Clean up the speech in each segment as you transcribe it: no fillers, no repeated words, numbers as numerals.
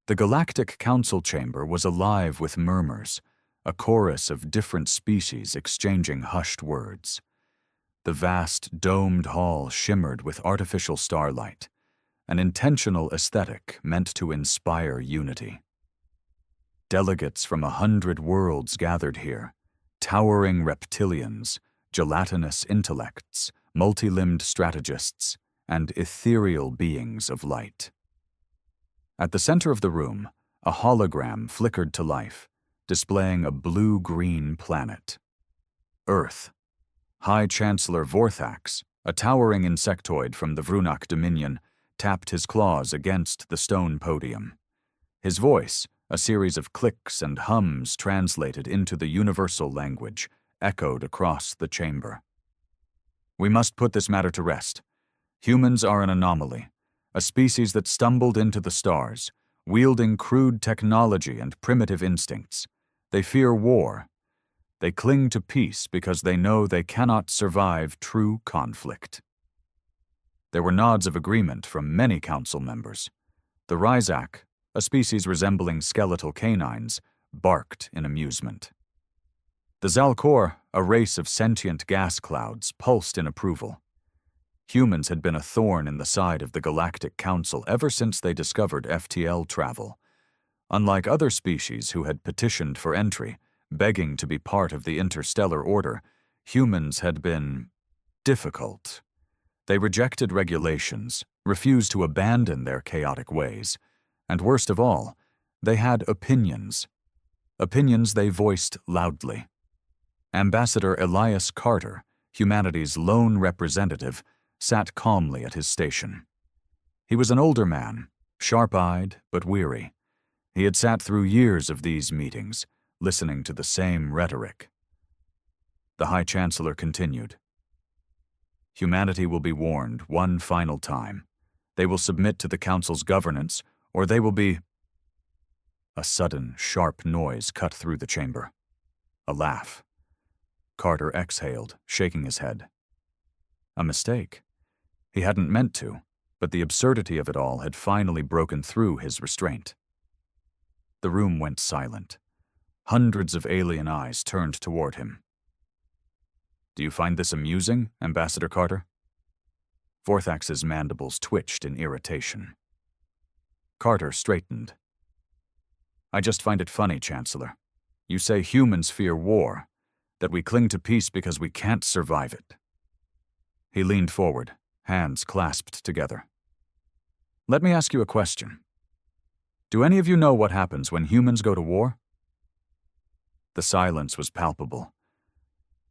The Galactic Council chamber was alive with murmurs, a chorus of different species exchanging hushed words. The vast, domed hall shimmered with artificial starlight, an intentional aesthetic meant to inspire unity. Delegates from 100 worlds gathered here, towering reptilians, gelatinous intellects, multi-limbed strategists, and ethereal beings of light. At the center of the room, a hologram flickered to life, displaying a blue-green planet. Earth. High Chancellor Vorthax, a towering insectoid from the Vrunach Dominion, tapped his claws against the stone podium. His voice, a series of clicks and hums translated into the universal language, echoed across the chamber. "We must put this matter to rest. Humans are an anomaly, a species that stumbled into the stars, wielding crude technology and primitive instincts. They fear war. They cling to peace because they know they cannot survive true conflict." There were nods of agreement from many council members. The Ryzak, a species resembling skeletal canines, barked in amusement. The Zalcor, a race of sentient gas clouds, pulsed in approval. Humans had been a thorn in the side of the Galactic Council ever since they discovered FTL travel. Unlike other species who had petitioned for entry, begging to be part of the interstellar order, humans had been difficult. They rejected regulations, refused to abandon their chaotic ways, and worst of all, they had opinions. Opinions they voiced loudly. Ambassador Elias Carter, humanity's lone representative, sat calmly at his station. He was an older man, sharp-eyed but weary. He had sat through years of these meetings, listening to the same rhetoric. The High Chancellor continued. "Humanity will be warned one final time. They will submit to the Council's governance, or they will be—" A sudden, sharp noise cut through the chamber. A laugh. Carter exhaled, shaking his head. A mistake. He hadn't meant to, but the absurdity of it all had finally broken through his restraint. The room went silent. Hundreds of alien eyes turned toward him. "Do you find this amusing, Ambassador Carter?" Vorthax's mandibles twitched in irritation. Carter straightened. "I just find it funny, Chancellor. You say humans fear war, that we cling to peace because we can't survive it." He leaned forward, hands clasped together. "Let me ask you a question. Do any of you know what happens when humans go to war?" The silence was palpable.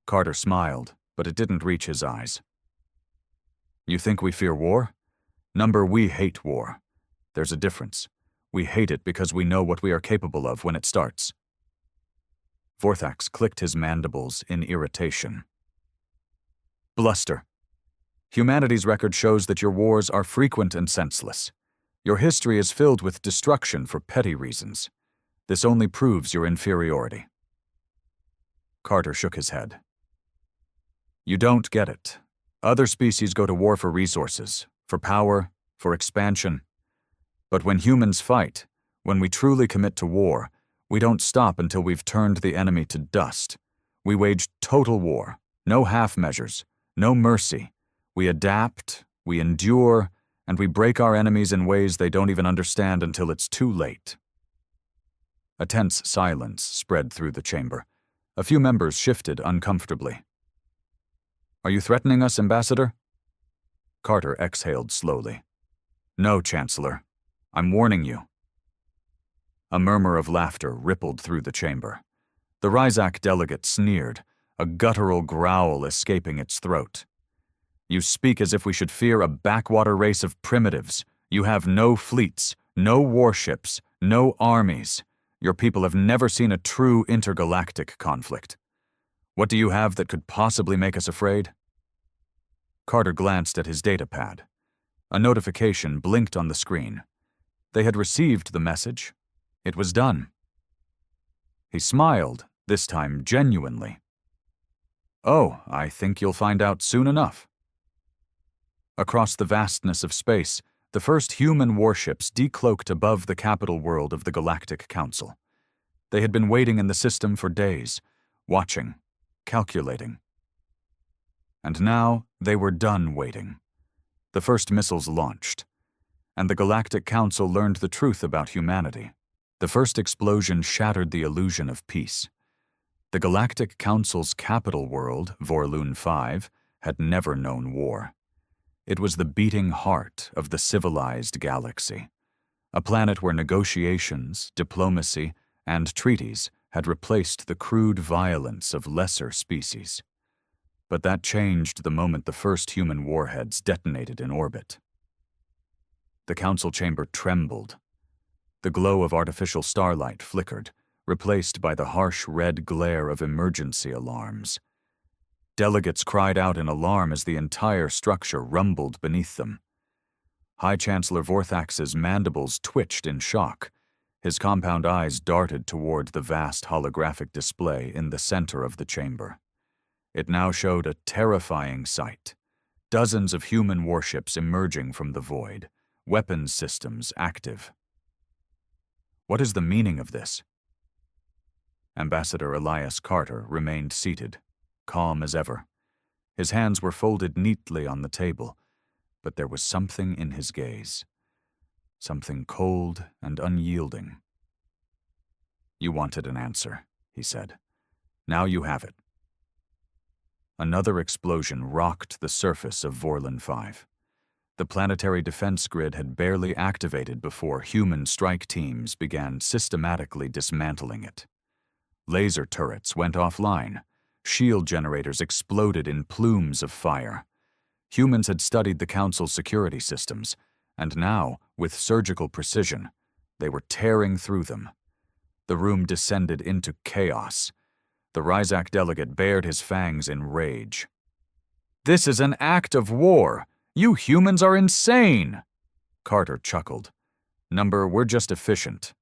Carter smiled, but it didn't reach his eyes. "You think we fear war? We hate war. There's a difference. We hate it because we know what we are capable of when it starts." Vorthax clicked his mandibles in irritation. "Bluster. Humanity's record shows that your wars are frequent and senseless. Your history is filled with destruction for petty reasons. This only proves your inferiority." Carter shook his head. "You don't get it. Other species go to war for resources, for power, for expansion. But when humans fight, when we truly commit to war, we don't stop until we've turned the enemy to dust. We wage total war, no half measures, no mercy. We adapt, we endure, and we break our enemies in ways they don't even understand until it's too late." A tense silence spread through the chamber. A few members shifted uncomfortably. "Are you threatening us, Ambassador?" Carter exhaled slowly. "No, Chancellor. I'm warning you." A murmur of laughter rippled through the chamber. The Ryzak delegate sneered, a guttural growl escaping its throat. "You speak as if we should fear a backwater race of primitives. You have no fleets, no warships, no armies. Your people have never seen a true intergalactic conflict. What do you have that could possibly make us afraid?" Carter glanced at his datapad. A notification blinked on the screen. They had received the message. It was done. He smiled, this time genuinely. "Oh, I think you'll find out soon enough." Across the vastness of space, the first human warships decloaked above the capital world of the Galactic Council. They had been waiting in the system for days, watching, calculating. And now they were done waiting. The first missiles launched, and the Galactic Council learned the truth about humanity. The first explosion shattered the illusion of peace. The Galactic Council's capital world, Vorlune 5, had never known war. It was the beating heart of the civilized galaxy, a planet where negotiations, diplomacy, and treaties had replaced the crude violence of lesser species. But that changed the moment the first human warheads detonated in orbit. The council chamber trembled. The glow of artificial starlight flickered, replaced by the harsh red glare of emergency alarms. Delegates cried out in alarm as the entire structure rumbled beneath them. High Chancellor Vorthax's mandibles twitched in shock. His compound eyes darted toward the vast holographic display in the center of the chamber. It now showed a terrifying sight. Dozens of human warships emerging from the void, weapons systems active. What is the meaning of this? Ambassador Elias Carter remained seated, calm as ever. His hands were folded neatly on the table, but there was something in his gaze. Something cold and unyielding. You wanted an answer, he said. Now you have it. Another explosion rocked the surface of Vorlune 5. The planetary defense grid had barely activated before human strike teams began systematically dismantling it. Laser turrets went offline. Shield generators exploded in plumes of fire. Humans had studied the Council's security systems, and now, with surgical precision, they were tearing through them. The room descended into chaos. The Ryzak delegate bared his fangs in rage. "This is an act of war! You humans are insane!" Carter chuckled. "We're just efficient."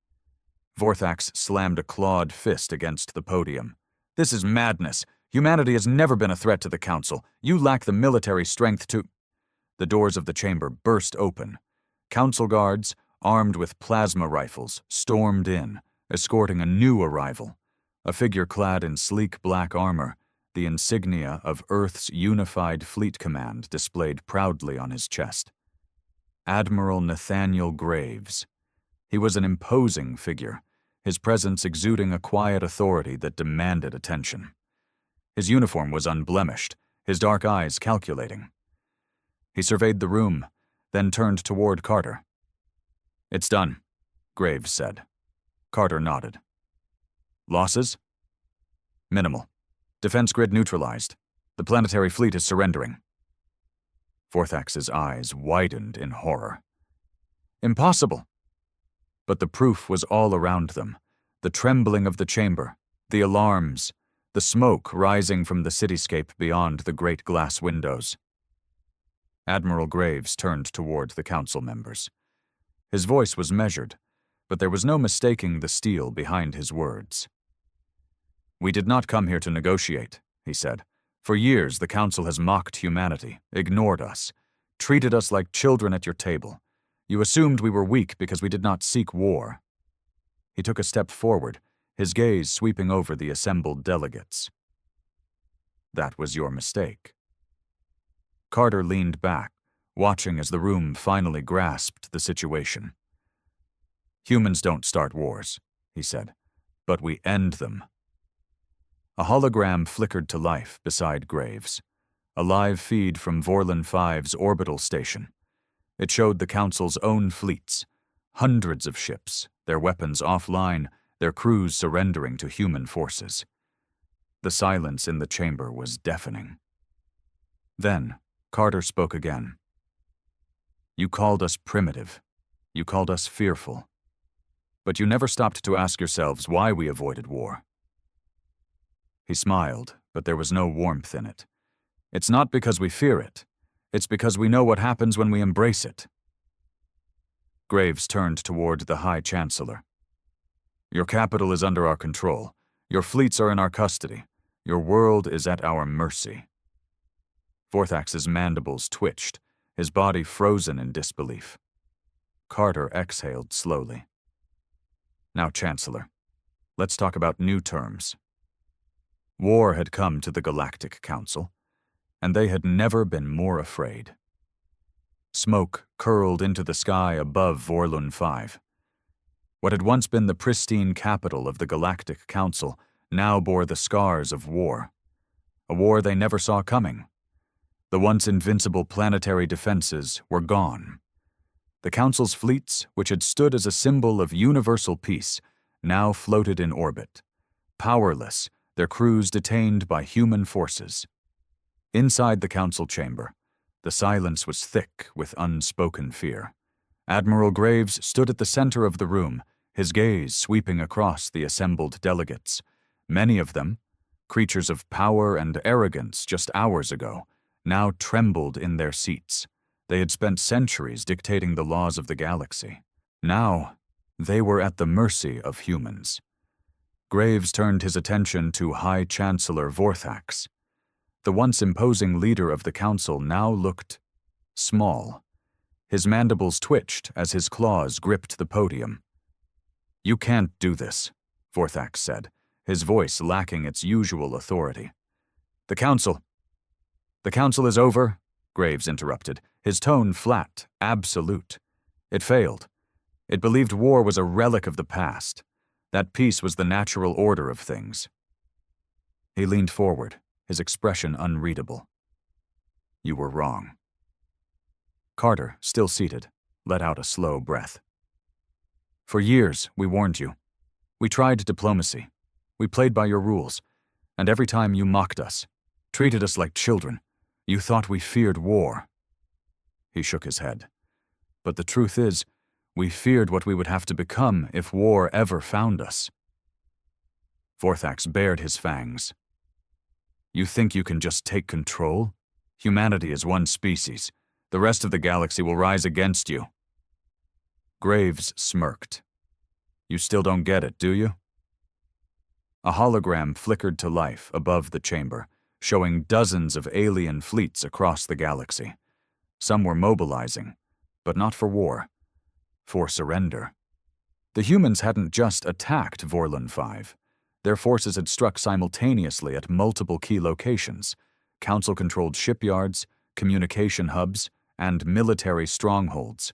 Vorthax slammed a clawed fist against the podium. "This is madness. Humanity has never been a threat to the Council. You lack the military strength to—" The doors of the chamber burst open. Council guards, armed with plasma rifles, stormed in, escorting a new arrival. A figure clad in sleek black armor, the insignia of Earth's Unified Fleet Command displayed proudly on his chest. Admiral Nathaniel Graves. He was an imposing figure, his presence exuding a quiet authority that demanded attention. His uniform was unblemished, his dark eyes calculating. He surveyed the room, then turned toward Carter. "It's done," Graves said. Carter nodded. "Losses?" "Minimal. Defense grid neutralized. The planetary fleet is surrendering." Vorthax's eyes widened in horror. "Impossible!" But the proof was all around them. The trembling of the chamber, the alarms, the smoke rising from the cityscape beyond the great glass windows. Admiral Graves turned toward the council members. His voice was measured, but there was no mistaking the steel behind his words. "We did not come here to negotiate," he said. "For years, the Council has mocked humanity, ignored us, treated us like children at your table. You assumed we were weak because we did not seek war." He took a step forward, his gaze sweeping over the assembled delegates. "That was your mistake." Carter leaned back, watching as the room finally grasped the situation. "Humans don't start wars," he said, "but we end them." A hologram flickered to life beside Graves, a live feed from Vorlune 5's orbital station. It showed the Council's own fleets, hundreds of ships, their weapons offline, their crews surrendering to human forces. The silence in the chamber was deafening. Then, Carter spoke again. "You called us primitive. You called us fearful. But you never stopped to ask yourselves why we avoided war." He smiled, but there was no warmth in it. "It's not because we fear it. It's because we know what happens when we embrace it." Graves turned toward the High Chancellor. "Your capital is under our control. Your fleets are in our custody. Your world is at our mercy." Vorthax's mandibles twitched, his body frozen in disbelief. Carter exhaled slowly. Now, Chancellor, let's talk about new terms. War had come to the Galactic Council, and they had never been more afraid. Smoke curled into the sky above Vorlon 5. What had once been the pristine capital of the Galactic Council now bore the scars of war. A war they never saw coming. The once invincible planetary defenses were gone. The Council's fleets, which had stood as a symbol of universal peace, now floated in orbit, powerless, their crews detained by human forces. Inside the Council chamber, the silence was thick with unspoken fear. Admiral Graves stood at the center of the room, his gaze sweeping across the assembled delegates. Many of them, creatures of power and arrogance just hours ago, now trembled in their seats. They had spent centuries dictating the laws of the galaxy. Now, they were at the mercy of humans. Graves turned his attention to High Chancellor Vorthax. The once imposing leader of the Council now looked small. His mandibles twitched as his claws gripped the podium. "You can't do this," Vorthax said, his voice lacking its usual authority. The Council is over," Graves interrupted, his tone flat, absolute. It failed. It believed war was a relic of the past, that peace was the natural order of things. He leaned forward, his expression unreadable. "You were wrong." Carter, still seated, let out a slow breath. "For years, we warned you. We tried diplomacy. We played by your rules, and every time you mocked us, treated us like children, you thought we feared war." He shook his head. "But the truth is, we feared what we would have to become if war ever found us." Vorthax bared his fangs. "You think you can just take control? Humanity is one species. The rest of the galaxy will rise against you." Graves smirked. "You still don't get it, do you?" A hologram flickered to life above the chamber, showing dozens of alien fleets across the galaxy. Some were mobilizing, but not for war, for surrender. The humans hadn't just attacked Vorlon 5. Their forces had struck simultaneously at multiple key locations: Council-controlled shipyards, communication hubs, and military strongholds.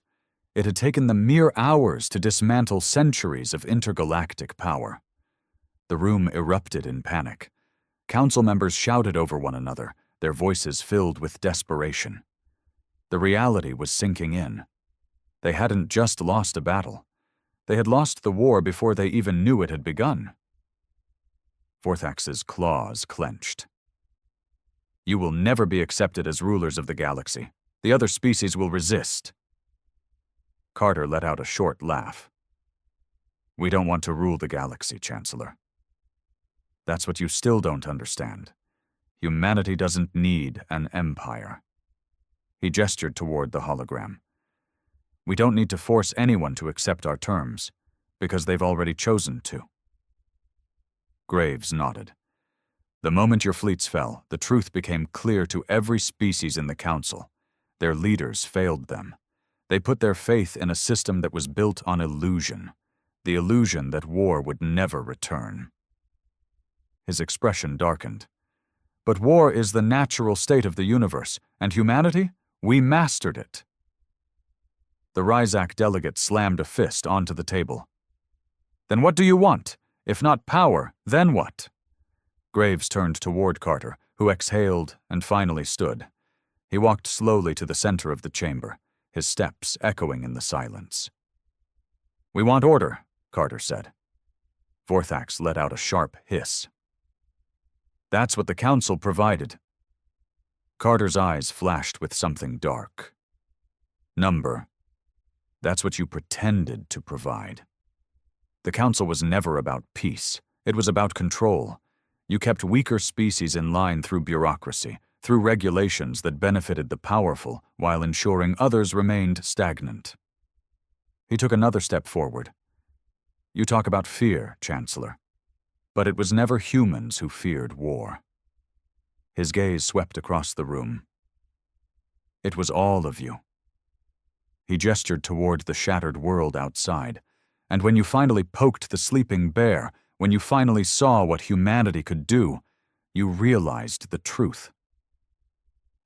It had taken them mere hours to dismantle centuries of intergalactic power. The room erupted in panic. Council members shouted over one another, their voices filled with desperation. The reality was sinking in. They hadn't just lost a battle. They had lost the war before they even knew it had begun. Vorthax's claws clenched. "You will never be accepted as rulers of the galaxy. The other species will resist." Carter let out a short laugh. "We don't want to rule the galaxy, Chancellor. That's what you still don't understand. Humanity doesn't need an empire." He gestured toward the hologram. "We don't need to force anyone to accept our terms, because they've already chosen to." Graves nodded. "The moment your fleets fell, the truth became clear to every species in the Council. Their leaders failed them. They put their faith in a system that was built on illusion, the illusion that war would never return." His expression darkened. "But war is the natural state of the universe, and humanity? We mastered it." The Ryzak delegate slammed a fist onto the table. "Then what do you want? If not power, then what?" Graves turned toward Carter, who exhaled and finally stood. He walked slowly to the center of the chamber, his steps echoing in the silence. "We want order," Carter said. Vorthax let out a sharp hiss. "That's what the Council provided." Carter's eyes flashed with something dark. "Number. That's what you pretended to provide. The Council was never about peace. It was about control. You kept weaker species in line through bureaucracy, through regulations that benefited the powerful while ensuring others remained stagnant." He took another step forward. "You talk about fear, Chancellor. But it was never humans who feared war." His gaze swept across the room. "It was all of you. He gestured toward the shattered world outside. And when you finally poked the sleeping bear, when you finally saw what humanity could do, you realized the truth.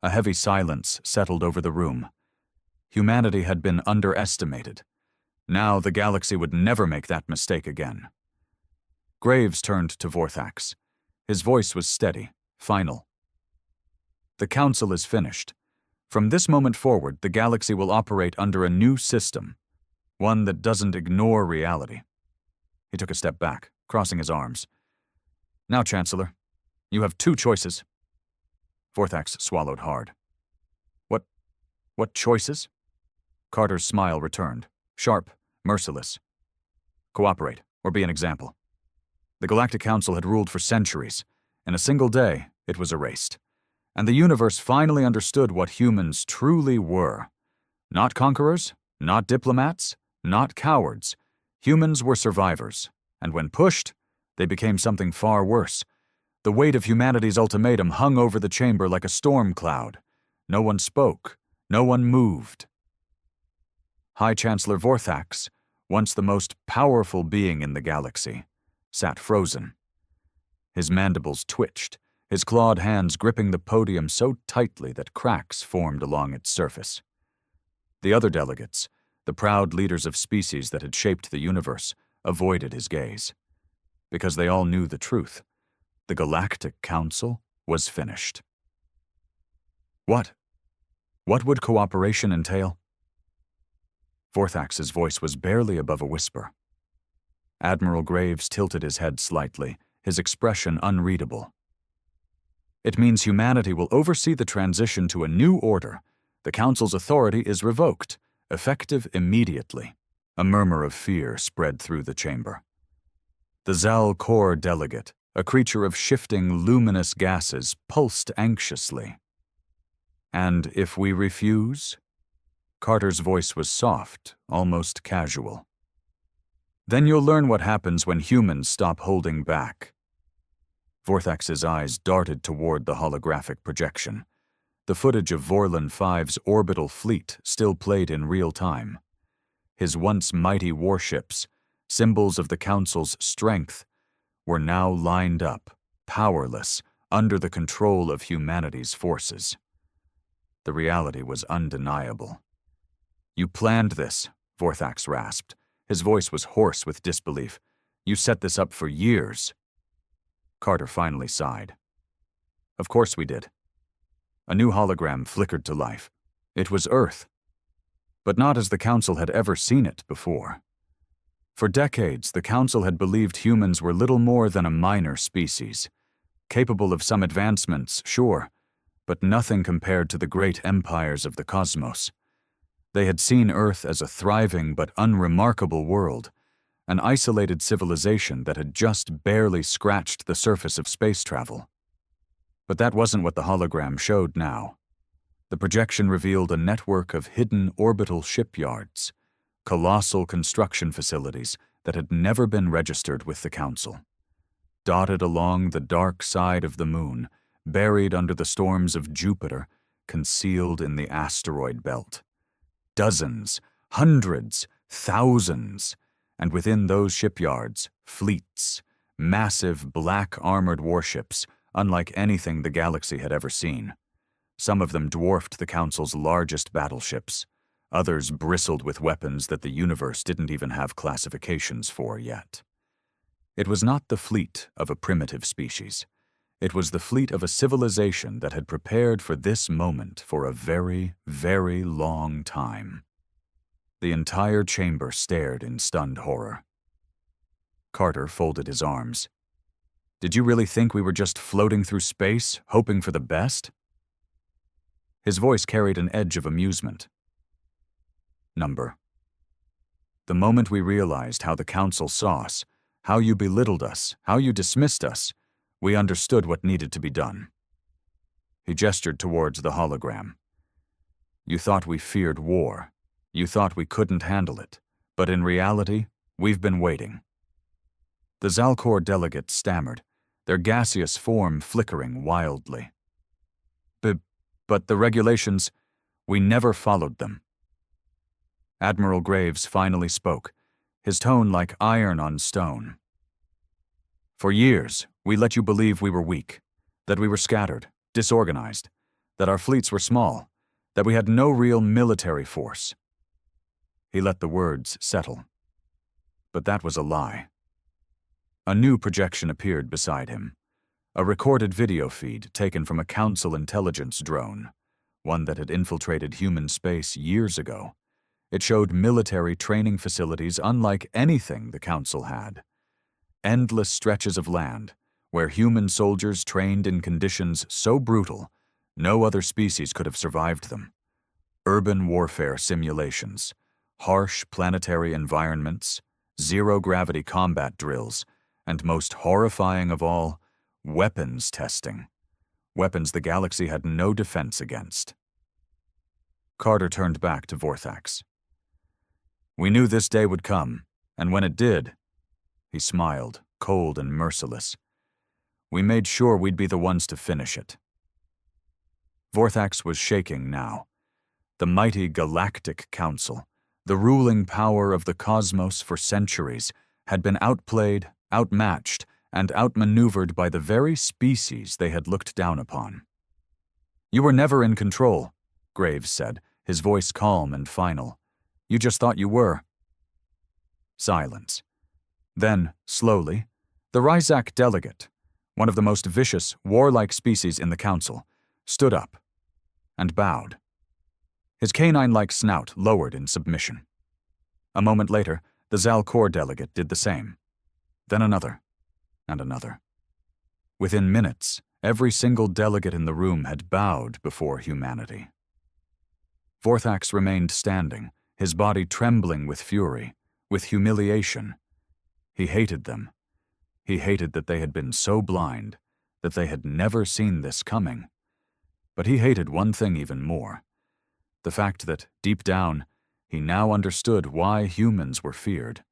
A heavy silence settled over the room. Humanity had been underestimated. Now the galaxy would never make that mistake again. Graves turned to Vorthax. His voice was steady, final. The Council is finished. From this moment forward, the galaxy will operate under a new system, one that doesn't ignore reality. He took a step back, crossing his arms. Now, Chancellor, you have two choices. Vorthax swallowed hard. What choices? Carter's smile returned, sharp, merciless. Cooperate, or be an example. The Galactic Council had ruled for centuries. In a single day, it was erased. And the universe finally understood what humans truly were. Not conquerors, not diplomats, not cowards. Humans were survivors, and when pushed, they became something far worse. The weight of humanity's ultimatum hung over the chamber like a storm cloud. No one spoke, no one moved. High Chancellor Vorthax, once the most powerful being in the galaxy, sat frozen. His mandibles twitched, his clawed hands gripping the podium so tightly that cracks formed along its surface. The other delegates, the proud leaders of species that had shaped the universe, avoided his gaze. Because they all knew the truth. The Galactic Council was finished. What would cooperation entail? Vorthax's voice was barely above a whisper. Admiral Graves tilted his head slightly, his expression unreadable. It means humanity will oversee the transition to a new order. The Council's authority is revoked, effective immediately. A murmur of fear spread through the chamber. The Zal Kor delegate, a creature of shifting, luminous gases, pulsed anxiously. And if we refuse? Carter's voice was soft, almost casual. Then you'll learn what happens when humans stop holding back. Vorthax's eyes darted toward the holographic projection. The footage of Vorlon V's orbital fleet still played in real time. His once mighty warships, symbols of the Council's strength, were now lined up, powerless, under the control of humanity's forces. The reality was undeniable. You planned this, Vorthax rasped. His voice was hoarse with disbelief. You set this up for years. Carter finally sighed. Of course we did. A new hologram flickered to life. It was Earth. But not as the Council had ever seen it before. For decades, the Council had believed humans were little more than a minor species. Capable of some advancements, sure, but nothing compared to the great empires of the cosmos. They had seen Earth as a thriving but unremarkable world, an isolated civilization that had just barely scratched the surface of space travel. But that wasn't what the hologram showed now. The projection revealed a network of hidden orbital shipyards, colossal construction facilities that had never been registered with the Council. Dotted along the dark side of the moon, buried under the storms of Jupiter, concealed in the asteroid belt. Dozens, hundreds, thousands, and within those shipyards, fleets, massive black-armored warships, unlike anything the galaxy had ever seen. Some of them dwarfed the Council's largest battleships. Others bristled with weapons that the universe didn't even have classifications for yet. It was not the fleet of a primitive species. It was the fleet of a civilization that had prepared for this moment for a very, very long time. The entire chamber stared in stunned horror. Carter folded his arms. Did you really think we were just floating through space, hoping for the best? His voice carried an edge of amusement. Number. The moment we realized how the Council saw us, how you belittled us, how you dismissed us, we understood what needed to be done. He gestured towards the hologram. You thought we feared war. You thought we couldn't handle it. But in reality, we've been waiting. The Zal Kor delegate stammered, their gaseous form flickering wildly. But the regulations, we never followed them. Admiral Graves finally spoke, his tone like iron on stone. For years, we let you believe we were weak, that we were scattered, disorganized, that our fleets were small, that we had no real military force. He let the words settle. But that was a lie. A new projection appeared beside him, a recorded video feed taken from a Council intelligence drone, one that had infiltrated human space years ago. It showed military training facilities unlike anything the Council had. Endless stretches of land, where human soldiers trained in conditions so brutal, no other species could have survived them. Urban warfare simulations, harsh planetary environments, zero-gravity combat drills, and most horrifying of all, weapons testing. Weapons the galaxy had no defense against. Carter turned back to Vorthax. We knew this day would come, and when it did, he smiled, cold and merciless. We made sure we'd be the ones to finish it. Vorthax was shaking now. The mighty Galactic Council, the ruling power of the cosmos for centuries, had been outplayed, outmatched, and outmaneuvered by the very species they had looked down upon. You were never in control, Graves said, his voice calm and final. You just thought you were. Silence. Then, slowly, the Ryzak delegate, one of the most vicious, warlike species in the Council, stood up and bowed. His canine-like snout lowered in submission. A moment later, the Zalcor delegate did the same. Then another, and another. Within minutes, every single delegate in the room had bowed before humanity. Vorthax remained standing, his body trembling with fury, with humiliation. He hated them. He hated that they had been so blind, that they had never seen this coming. But he hated one thing even more. The fact that, deep down, he now understood why humans were feared,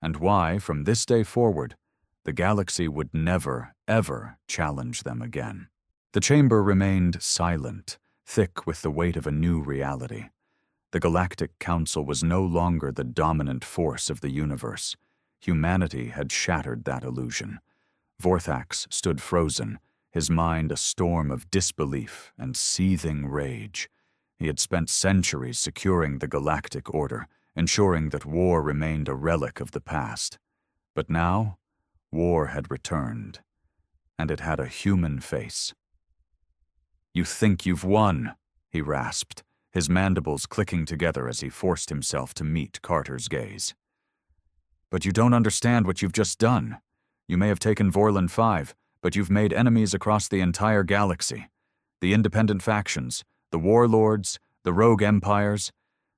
and why, from this day forward, the galaxy would never, ever challenge them again. The chamber remained silent, thick with the weight of a new reality. The Galactic Council was no longer the dominant force of the universe. Humanity had shattered that illusion. Vorthax stood frozen, his mind a storm of disbelief and seething rage. He had spent centuries securing the galactic order, ensuring that war remained a relic of the past. But now, war had returned, and it had a human face. You think you've won, he rasped, his mandibles clicking together as he forced himself to meet Carter's gaze. But you don't understand what you've just done. You may have taken Vorlon 5, but you've made enemies across the entire galaxy. The independent factions, the warlords, the rogue empires,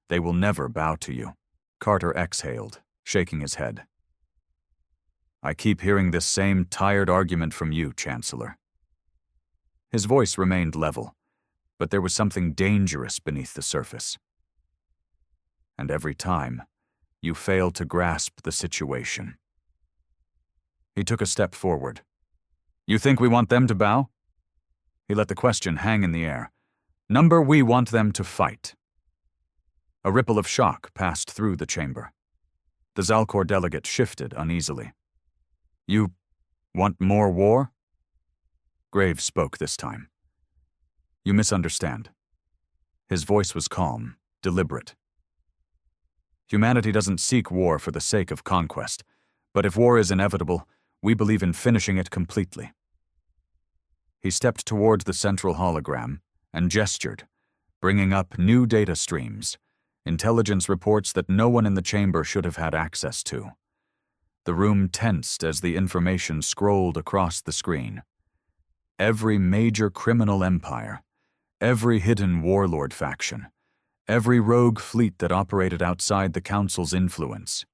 they will never bow to you. Carter exhaled, shaking his head. I keep hearing this same tired argument from you, Chancellor. His voice remained level, but there was something dangerous beneath the surface. And every time, you fail to grasp the situation. He took a step forward. You think we want them to bow? He let the question hang in the air. Number, we want them to fight. A ripple of shock passed through the chamber. The Zalcor delegate shifted uneasily. You want more war? Graves spoke this time. You misunderstand. His voice was calm, deliberate. Humanity doesn't seek war for the sake of conquest, but if war is inevitable, we believe in finishing it completely. He stepped toward the central hologram and gestured, bringing up new data streams, intelligence reports that no one in the chamber should have had access to. The room tensed as the information scrolled across the screen. Every major criminal empire, every hidden warlord faction, every rogue fleet that operated outside the Council's influence.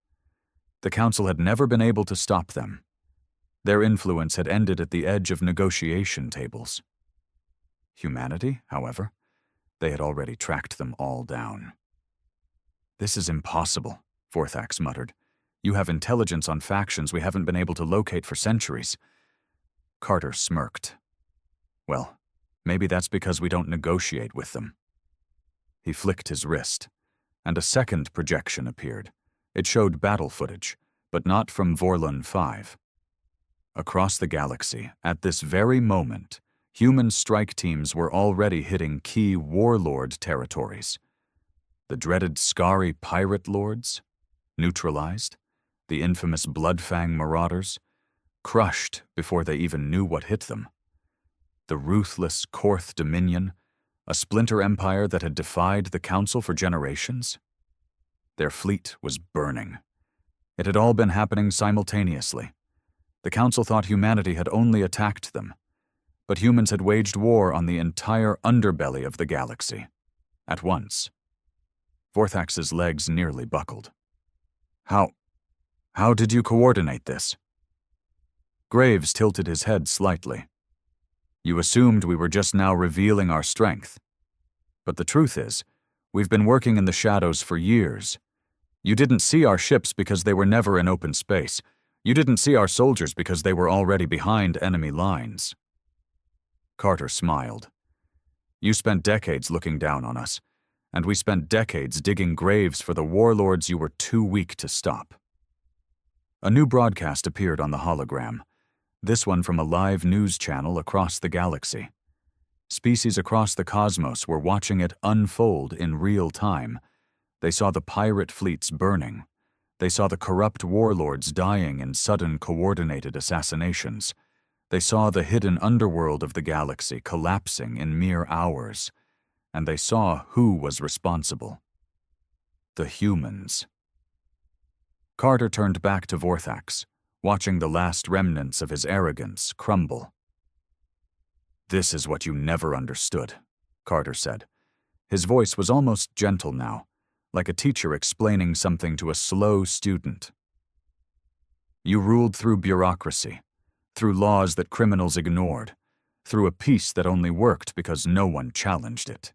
The Council had never been able to stop them. Their influence had ended at the edge of negotiation tables. Humanity, however, they had already tracked them all down. This is impossible, Vorthax muttered. You have intelligence on factions we haven't been able to locate for centuries. Carter smirked. Well, maybe that's because we don't negotiate with them. He flicked his wrist. and a second projection appeared. It showed battle footage, but not from Vorlon 5. Across the galaxy, at this very moment, human strike teams were already hitting key warlord territories. The dreaded Skari pirate lords, neutralized. The infamous Bloodfang marauders, crushed before they even knew what hit them. The ruthless Korth Dominion, a splinter empire that had defied the Council for generations. Their fleet was burning. It had all been happening simultaneously. The Council thought humanity had only attacked them, but humans had waged war on the entire underbelly of the galaxy. At once. Vorthax's legs nearly buckled. How did you coordinate this? Graves tilted his head slightly. You assumed we were just now revealing our strength. But the truth is, we've been working in the shadows for years. You didn't see our ships because they were never in open space. You didn't see our soldiers because they were already behind enemy lines. Carter smiled. You spent decades looking down on us, and we spent decades digging graves for the warlords you were too weak to stop. A new broadcast appeared on the hologram, this one from a live news channel across the galaxy. Species across the cosmos were watching it unfold in real time. They saw the pirate fleets burning. They saw the corrupt warlords dying in sudden coordinated assassinations. They saw the hidden underworld of the galaxy collapsing in mere hours. And they saw who was responsible. The humans. Carter turned back to Vorthax, watching the last remnants of his arrogance crumble. This is what you never understood, Carter said. His voice was almost gentle now, like a teacher explaining something to a slow student. You ruled through bureaucracy, through laws that criminals ignored, through a peace that only worked because no one challenged it.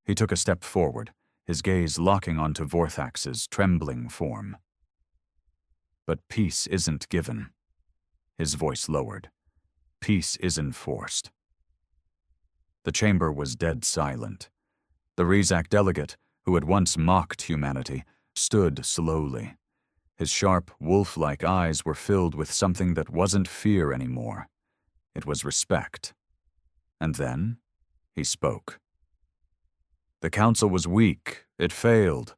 He took a step forward, his gaze locking onto Vorthax's trembling form. But peace isn't given. His voice lowered. Peace is enforced. The chamber was dead silent. The Rizak delegate, who had once mocked humanity, stood slowly. His sharp, wolf-like eyes were filled with something that wasn't fear anymore. It was respect. And then, he spoke. The Council was weak. It failed.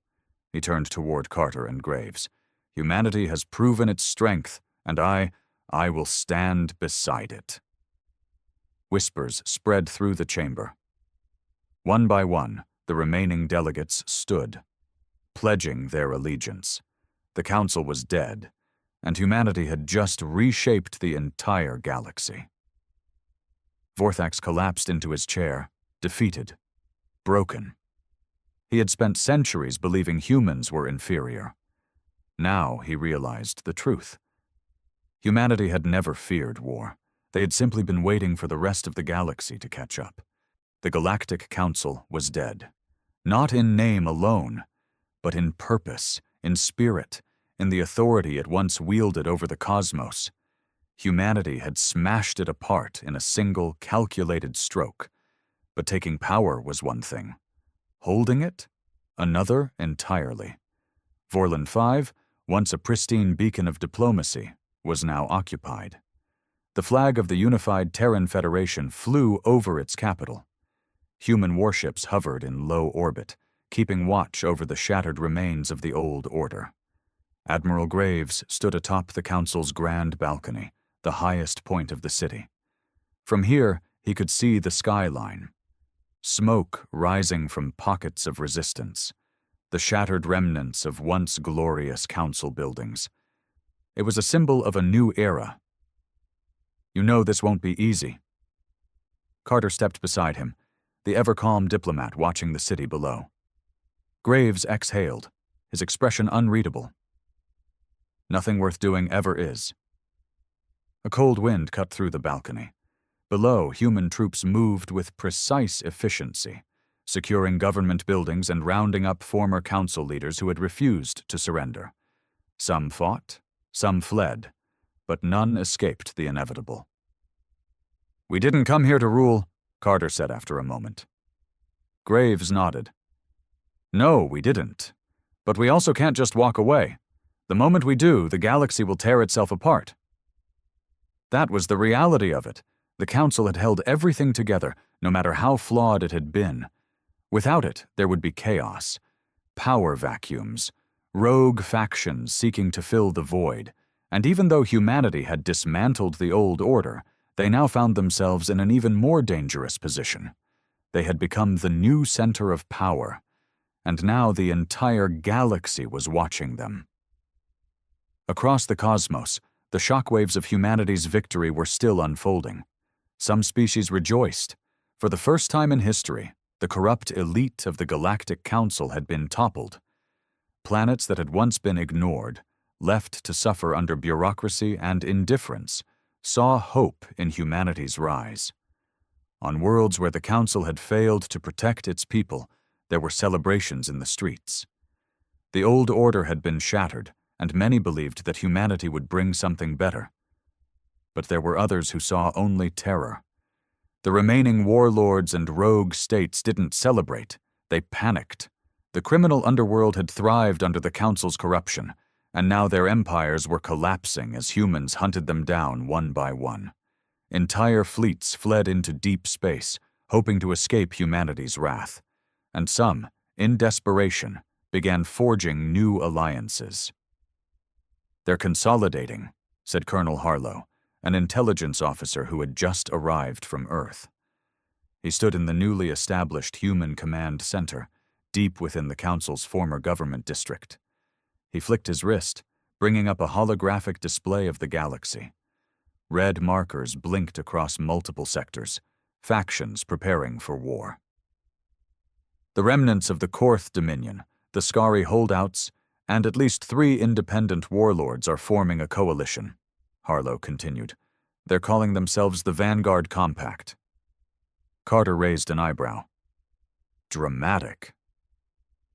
He turned toward Carter and Graves. Humanity has proven its strength, and I will stand beside it. Whispers spread through the chamber. One by one, the remaining delegates stood, pledging their allegiance. The Council was dead, and humanity had just reshaped the entire galaxy. Vorthax collapsed into his chair, defeated, broken. He had spent centuries believing humans were inferior. Now he realized the truth. Humanity had never feared war. They had simply been waiting for the rest of the galaxy to catch up. The Galactic Council was dead. Not in name alone, but in purpose, in spirit, in the authority it once wielded over the cosmos. Humanity had smashed it apart in a single, calculated stroke. But taking power was one thing. Holding it? Another entirely. Vorlon 5, once a pristine beacon of diplomacy, was now occupied. The flag of the unified Terran Federation flew over its capital. Human warships hovered in low orbit, keeping watch over the shattered remains of the old order. Admiral Graves stood atop the Council's grand balcony, the highest point of the city. From here, he could see the skyline. Smoke rising from pockets of resistance. The shattered remnants of once glorious council buildings. It was a symbol of a new era. You know this won't be easy. Carter stepped beside him, the ever-calm diplomat watching the city below. Graves exhaled, his expression unreadable. Nothing worth doing ever is. A cold wind cut through the balcony. Below, human troops moved with precise efficiency, securing government buildings and rounding up former council leaders who had refused to surrender. Some fought, some fled, but none escaped the inevitable. We didn't come here to rule, Carter said after a moment. Graves nodded. No, we didn't. But we also can't just walk away. The moment we do, the galaxy will tear itself apart. That was the reality of it. The Council had held everything together, no matter how flawed it had been. Without it, there would be chaos, power vacuums, rogue factions seeking to fill the void, and even though humanity had dismantled the old order, they now found themselves in an even more dangerous position. They had become the new center of power, and now the entire galaxy was watching them. Across the cosmos, the shockwaves of humanity's victory were still unfolding. Some species rejoiced. For the first time in history, the corrupt elite of the Galactic Council had been toppled. Planets that had once been ignored, left to suffer under bureaucracy and indifference, saw hope in humanity's rise. On worlds where the Council had failed to protect its people, there were celebrations in the streets. The old order had been shattered, and many believed that humanity would bring something better. But there were others who saw only terror. The remaining warlords and rogue states didn't celebrate, they panicked. The criminal underworld had thrived under the Council's corruption, and now their empires were collapsing as humans hunted them down one by one. Entire fleets fled into deep space, hoping to escape humanity's wrath. And some, in desperation, began forging new alliances. "They're consolidating," said Colonel Harlow, an intelligence officer who had just arrived from Earth. He stood in the newly established Human Command Center, deep within the Council's former government district. He flicked his wrist, bringing up a holographic display of the galaxy. Red markers blinked across multiple sectors, factions preparing for war. The remnants of the Korth Dominion, the Skari holdouts, and at least 3 independent warlords are forming a coalition, Harlow continued. They're calling themselves the Vanguard Compact. Carter raised an eyebrow. Dramatic.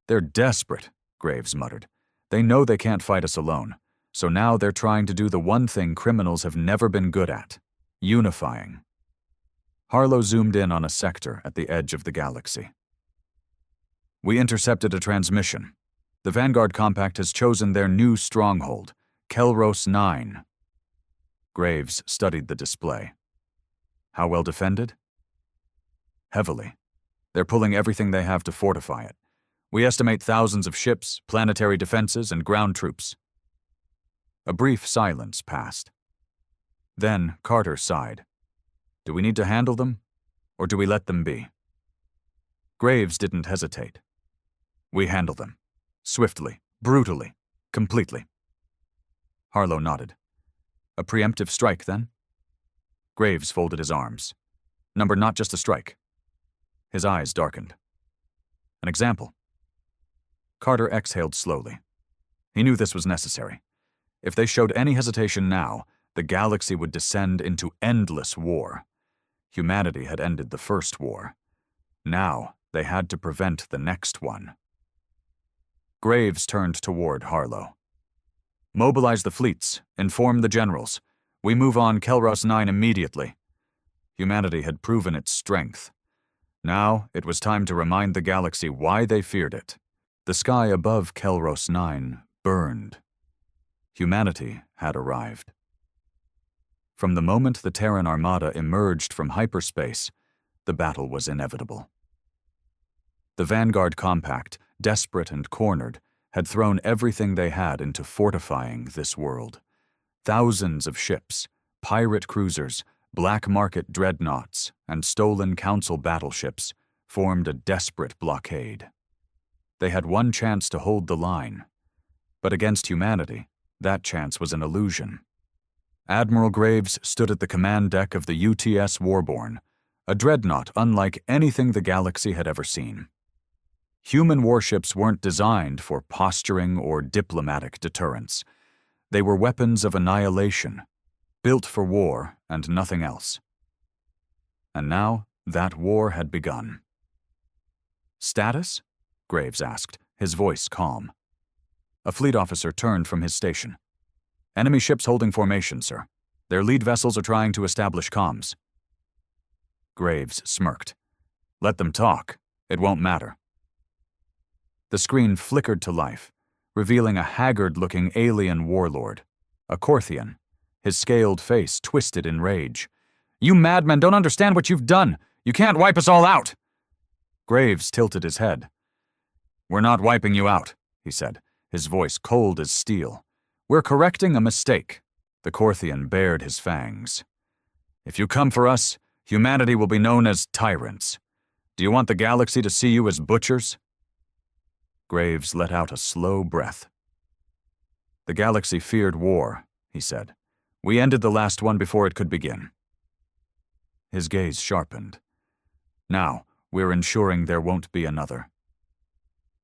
"They're desperate," Graves muttered. "They know they can't fight us alone, so now they're trying to do the one thing criminals have never been good at, unifying." Harlow zoomed in on a sector at the edge of the galaxy. "We intercepted a transmission. The Vanguard Compact has chosen their new stronghold, Kelros 9. Graves studied the display. "How well defended?" "Heavily. They're pulling everything they have to fortify it. We estimate thousands of ships, planetary defenses, and ground troops." A brief silence passed. Then Carter sighed. "Do we need to handle them, or do we let them be?" Graves didn't hesitate. "We handle them. Swiftly, brutally, completely." Harlow nodded. "A preemptive strike, then?" Graves folded his arms. "Number not just a strike." His eyes darkened. "An example." Carter exhaled slowly. He knew this was necessary. If they showed any hesitation now, the galaxy would descend into endless war. Humanity had ended the first war. Now they had to prevent the next one. Graves turned toward Harlow. "Mobilize the fleets. Inform the generals. We move on Kelros 9 immediately." Humanity had proven its strength. Now it was time to remind the galaxy why they feared it. The sky above Kelros 9 burned. Humanity had arrived. From the moment the Terran Armada emerged from hyperspace, the battle was inevitable. The Vanguard Compact, desperate and cornered, had thrown everything they had into fortifying this world. Thousands of ships, pirate cruisers, black market dreadnoughts, and stolen Council battleships formed a desperate blockade. They had one chance to hold the line, but against humanity, that chance was an illusion. Admiral Graves stood at the command deck of the UTS Warborn, a dreadnought unlike anything the galaxy had ever seen. Human warships weren't designed for posturing or diplomatic deterrence. They were weapons of annihilation, built for war and nothing else. And now that war had begun. "Status?" Graves asked, his voice calm. A fleet officer turned from his station. "Enemy ships holding formation, sir. Their lead vessels are trying to establish comms." Graves smirked. "Let them talk. It won't matter." The screen flickered to life, revealing a haggard-looking alien warlord, a Korthian, his scaled face twisted in rage. "You madmen don't understand what you've done! You can't wipe us all out!" Graves tilted his head. "We're not wiping you out," he said, his voice cold as steel. "We're correcting a mistake." The Korthian bared his fangs. "If you come for us, humanity will be known as tyrants. Do you want the galaxy to see you as butchers?" Graves let out a slow breath. "The galaxy feared war," he said. "We ended the last one before it could begin." His gaze sharpened. "Now, we're ensuring there won't be another."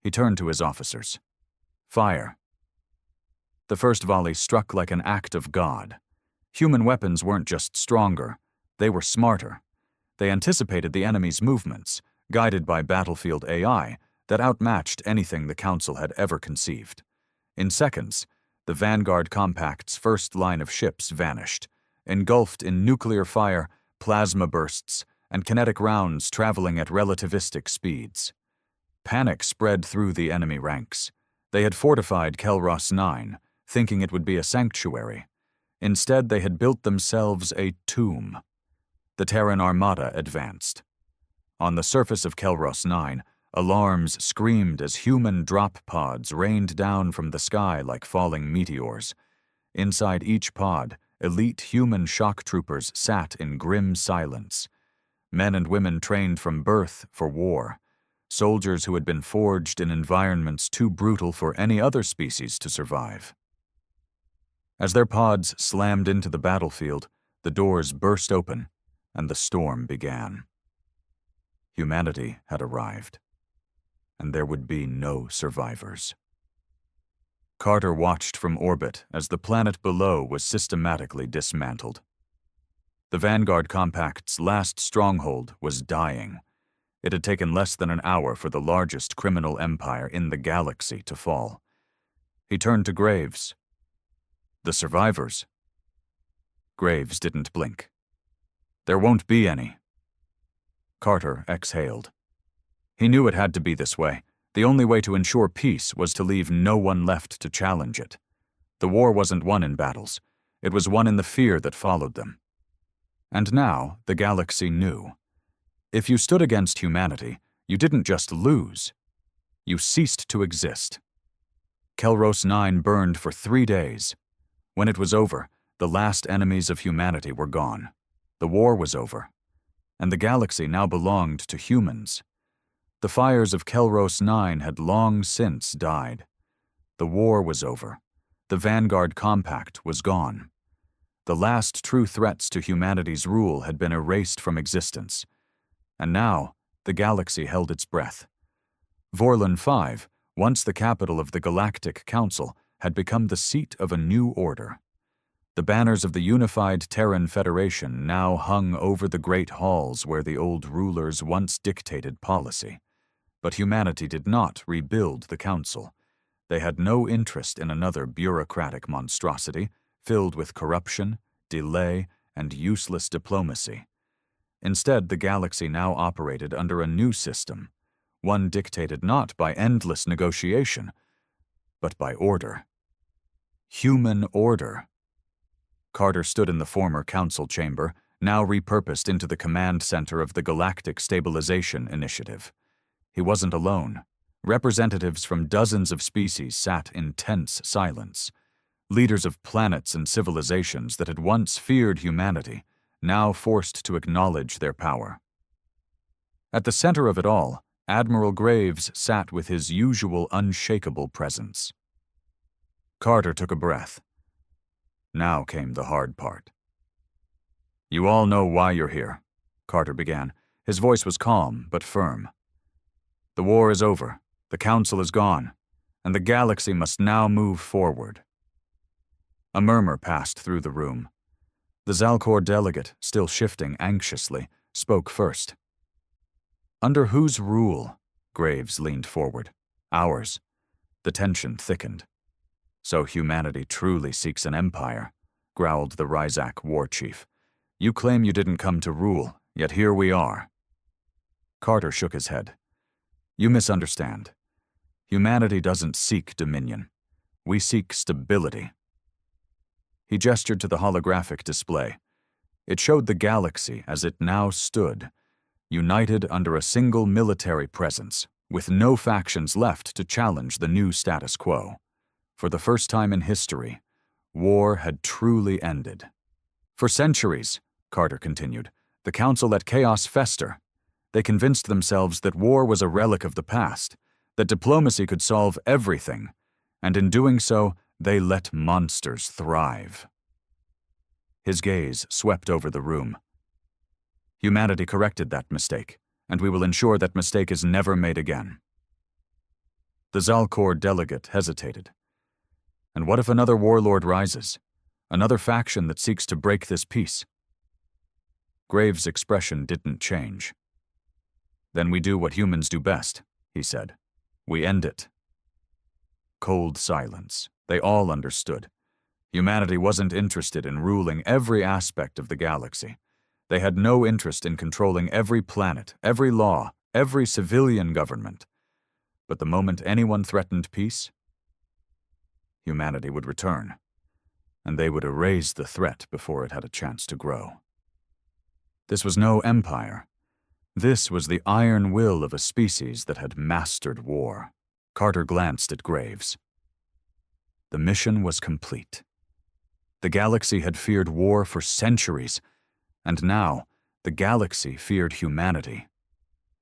He turned to his officers. "Fire." The first volley struck like an act of God. Human weapons weren't just stronger, they were smarter. They anticipated the enemy's movements, guided by battlefield AI that outmatched anything the Council had ever conceived. In seconds, the Vanguard Compact's first line of ships vanished, engulfed in nuclear fire, plasma bursts, and kinetic rounds traveling at relativistic speeds. Panic spread through the enemy ranks. They had fortified Kelros 9, thinking it would be a sanctuary. Instead, they had built themselves a tomb. The Terran Armada advanced. On the surface of Kelros 9, alarms screamed as human drop pods rained down from the sky like falling meteors. Inside each pod, elite human shock troopers sat in grim silence. Men and women trained from birth for war. Soldiers who had been forged in environments too brutal for any other species to survive. As their pods slammed into the battlefield, the doors burst open, and the storm began. Humanity had arrived, and there would be no survivors. Carter watched from orbit as the planet below was systematically dismantled. The Vanguard Compact's last stronghold was dying. It had taken less than an hour for the largest criminal empire in the galaxy to fall. He turned to Graves. "The survivors?" Graves didn't blink. "There won't be any." Carter exhaled. He knew it had to be this way. The only way to ensure peace was to leave no one left to challenge it. The war wasn't won in battles. It was won in the fear that followed them. And now the galaxy knew. If you stood against humanity, you didn't just lose. You ceased to exist. Kelros 9 burned for 3 days. When it was over, the last enemies of humanity were gone. The war was over. And the galaxy now belonged to humans. The fires of Kelros 9 had long since died. The war was over. The Vanguard Compact was gone. The last true threats to humanity's rule had been erased from existence. And now, the galaxy held its breath. Vorlon 5, once the capital of the Galactic Council, had become the seat of a new order. The banners of the unified Terran Federation now hung over the great halls where the old rulers once dictated policy. But humanity did not rebuild the Council. They had no interest in another bureaucratic monstrosity filled with corruption, delay, and useless diplomacy. Instead, the galaxy now operated under a new system, one dictated not by endless negotiation, but by order. Human order. Carter stood in the former council chamber, now repurposed into the command center of the Galactic Stabilization Initiative. He wasn't alone. Representatives from dozens of species sat in tense silence. Leaders of planets and civilizations that had once feared humanity, now forced to acknowledge their power. At the center of it all, Admiral Graves sat with his usual unshakable presence. Carter took a breath. Now came the hard part. "You all know why you're here," Carter began. His voice was calm but firm. "The war is over, the Council is gone, and the galaxy must now move forward." A murmur passed through the room. The Zalcor delegate, still shifting anxiously, spoke first. "Under whose rule?" Graves leaned forward. "Ours." The tension thickened. "So humanity truly seeks an empire," growled the Ryzak war chief. "You claim you didn't come to rule, yet here we are." Carter shook his head. "You misunderstand. Humanity doesn't seek dominion. We seek stability. He gestured to the holographic display. It showed the galaxy as it now stood, united under a single military presence, with no factions left to challenge the new status quo. For the first time in history, war had truly ended. For centuries, Carter continued, the Council let chaos fester. They convinced themselves that war was a relic of the past, that diplomacy could solve everything, and in doing so, they let monsters thrive. His gaze swept over the room. Humanity corrected that mistake, and we will ensure that mistake is never made again. The Zalcor delegate hesitated. And what if another warlord rises? Another faction that seeks to break this peace? Graves' expression didn't change. Then we do what humans do best, he said. We end it. Cold silence. They all understood. Humanity wasn't interested in ruling every aspect of the galaxy. They had no interest in controlling every planet, every law, every civilian government. But the moment anyone threatened peace, humanity would return, and they would erase the threat before it had a chance to grow. This was no empire. This was the iron will of a species that had mastered war. Carter glanced at Graves. The mission was complete. The galaxy had feared war for centuries, and now the galaxy feared humanity,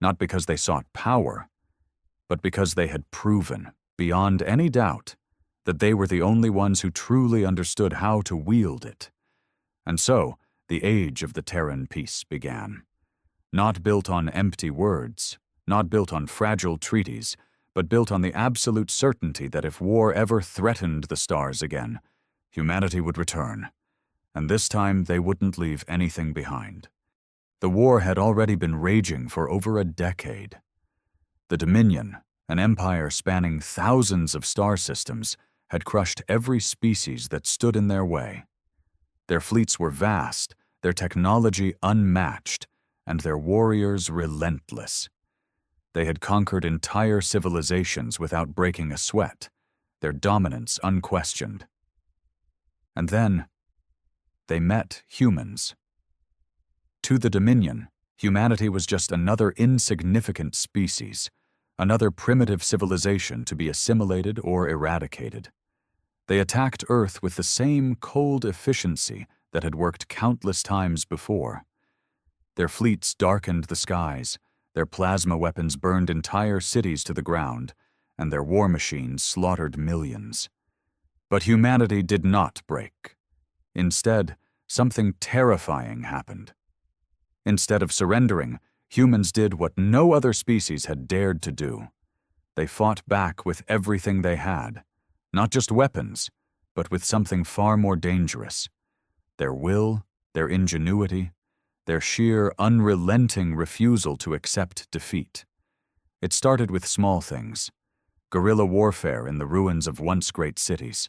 not because they sought power, but because they had proven, beyond any doubt, that they were the only ones who truly understood how to wield it. And so, the age of the Terran peace began. Not built on empty words, not built on fragile treaties, but built on the absolute certainty that if war ever threatened the stars again, humanity would return, and this time they wouldn't leave anything behind. The war had already been raging for over a decade. The Dominion, an empire spanning thousands of star systems, had crushed every species that stood in their way. Their fleets were vast, their technology unmatched, and their warriors relentless. They had conquered entire civilizations without breaking a sweat, their dominance unquestioned. And then, they met humans. To the Dominion, humanity was just another insignificant species, another primitive civilization to be assimilated or eradicated. They attacked Earth with the same cold efficiency that had worked countless times before. Their fleets darkened the skies, their plasma weapons burned entire cities to the ground, and their war machines slaughtered millions. But humanity did not break. Instead, something terrifying happened. Instead of surrendering, humans did what no other species had dared to do. They fought back with everything they had, not just weapons, but with something far more dangerous. Their will, their ingenuity, their sheer, unrelenting refusal to accept defeat. It started with small things. Guerrilla warfare in the ruins of once great cities.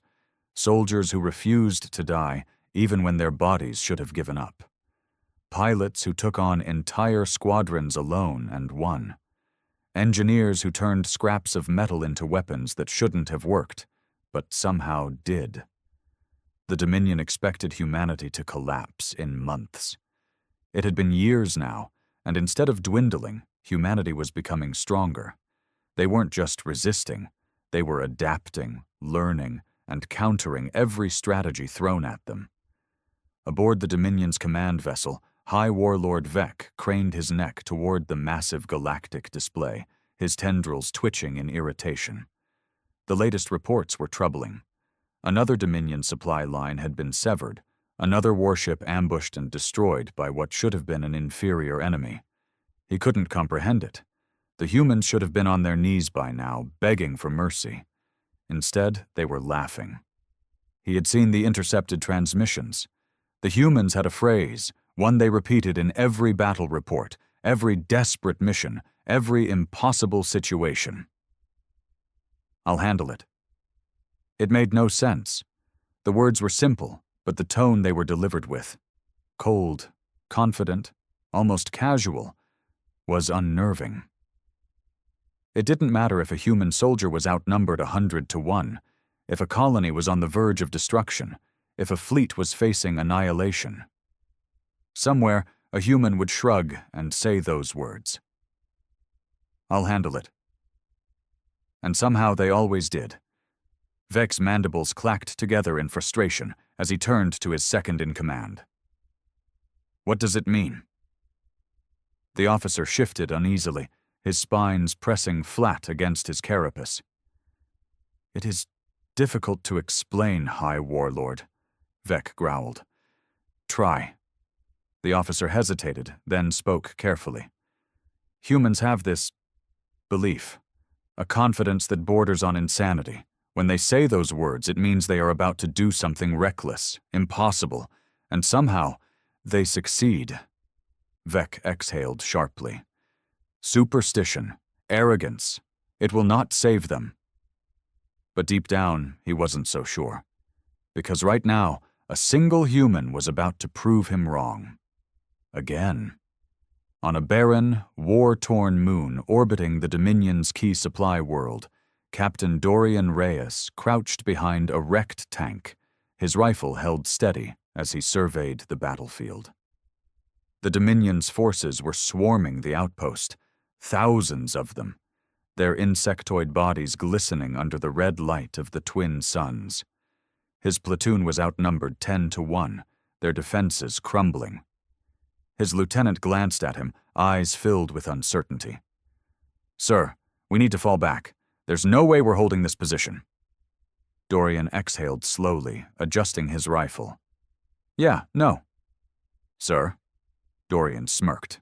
Soldiers who refused to die even when their bodies should have given up. Pilots who took on entire squadrons alone and won. Engineers who turned scraps of metal into weapons that shouldn't have worked, but somehow did. The Dominion expected humanity to collapse in months. It had been years now, and instead of dwindling, humanity was becoming stronger. They weren't just resisting, they were adapting, learning, and countering every strategy thrown at them. Aboard the Dominion's command vessel, High Warlord Vec craned his neck toward the massive galactic display, his tendrils twitching in irritation. The latest reports were troubling. Another Dominion supply line had been severed, another warship ambushed and destroyed by what should have been an inferior enemy. He couldn't comprehend it. The humans should have been on their knees by now, begging for mercy. Instead, they were laughing. He had seen the intercepted transmissions. The humans had a phrase, one they repeated in every battle report, every desperate mission, every impossible situation. "I'll handle it." It made no sense. The words were simple, but the tone they were delivered with, cold, confident, almost casual, was unnerving. It didn't matter if a human soldier was outnumbered 100-1, if a colony was on the verge of destruction, if a fleet was facing annihilation. Somewhere, a human would shrug and say those words. "I'll handle it." And somehow they always did. Vec's mandibles clacked together in frustration as he turned to his second-in-command. "What does it mean?" The officer shifted uneasily, his spines pressing flat against his carapace. "It is difficult to explain, High Warlord," Vec growled. "Try." The officer hesitated, then spoke carefully. "Humans have this belief, a confidence that borders on insanity. When they say those words, it means they are about to do something reckless, impossible, and somehow they succeed." Vec exhaled sharply. "Superstition, arrogance, it will not save them." But deep down, he wasn't so sure. Because right now, a single human was about to prove him wrong. Again. On a barren, war-torn moon orbiting the Dominion's key supply world, Captain Dorian Reyes crouched behind a wrecked tank, his rifle held steady as he surveyed the battlefield. The Dominion's forces were swarming the outpost, thousands of them, their insectoid bodies glistening under the red light of the twin suns. His platoon was outnumbered 10-1, their defenses crumbling. His lieutenant glanced at him, eyes filled with uncertainty. "Sir, we need to fall back. There's no way we're holding this position." Dorian exhaled slowly, adjusting his rifle. "Yeah, no." "Sir?" Dorian smirked.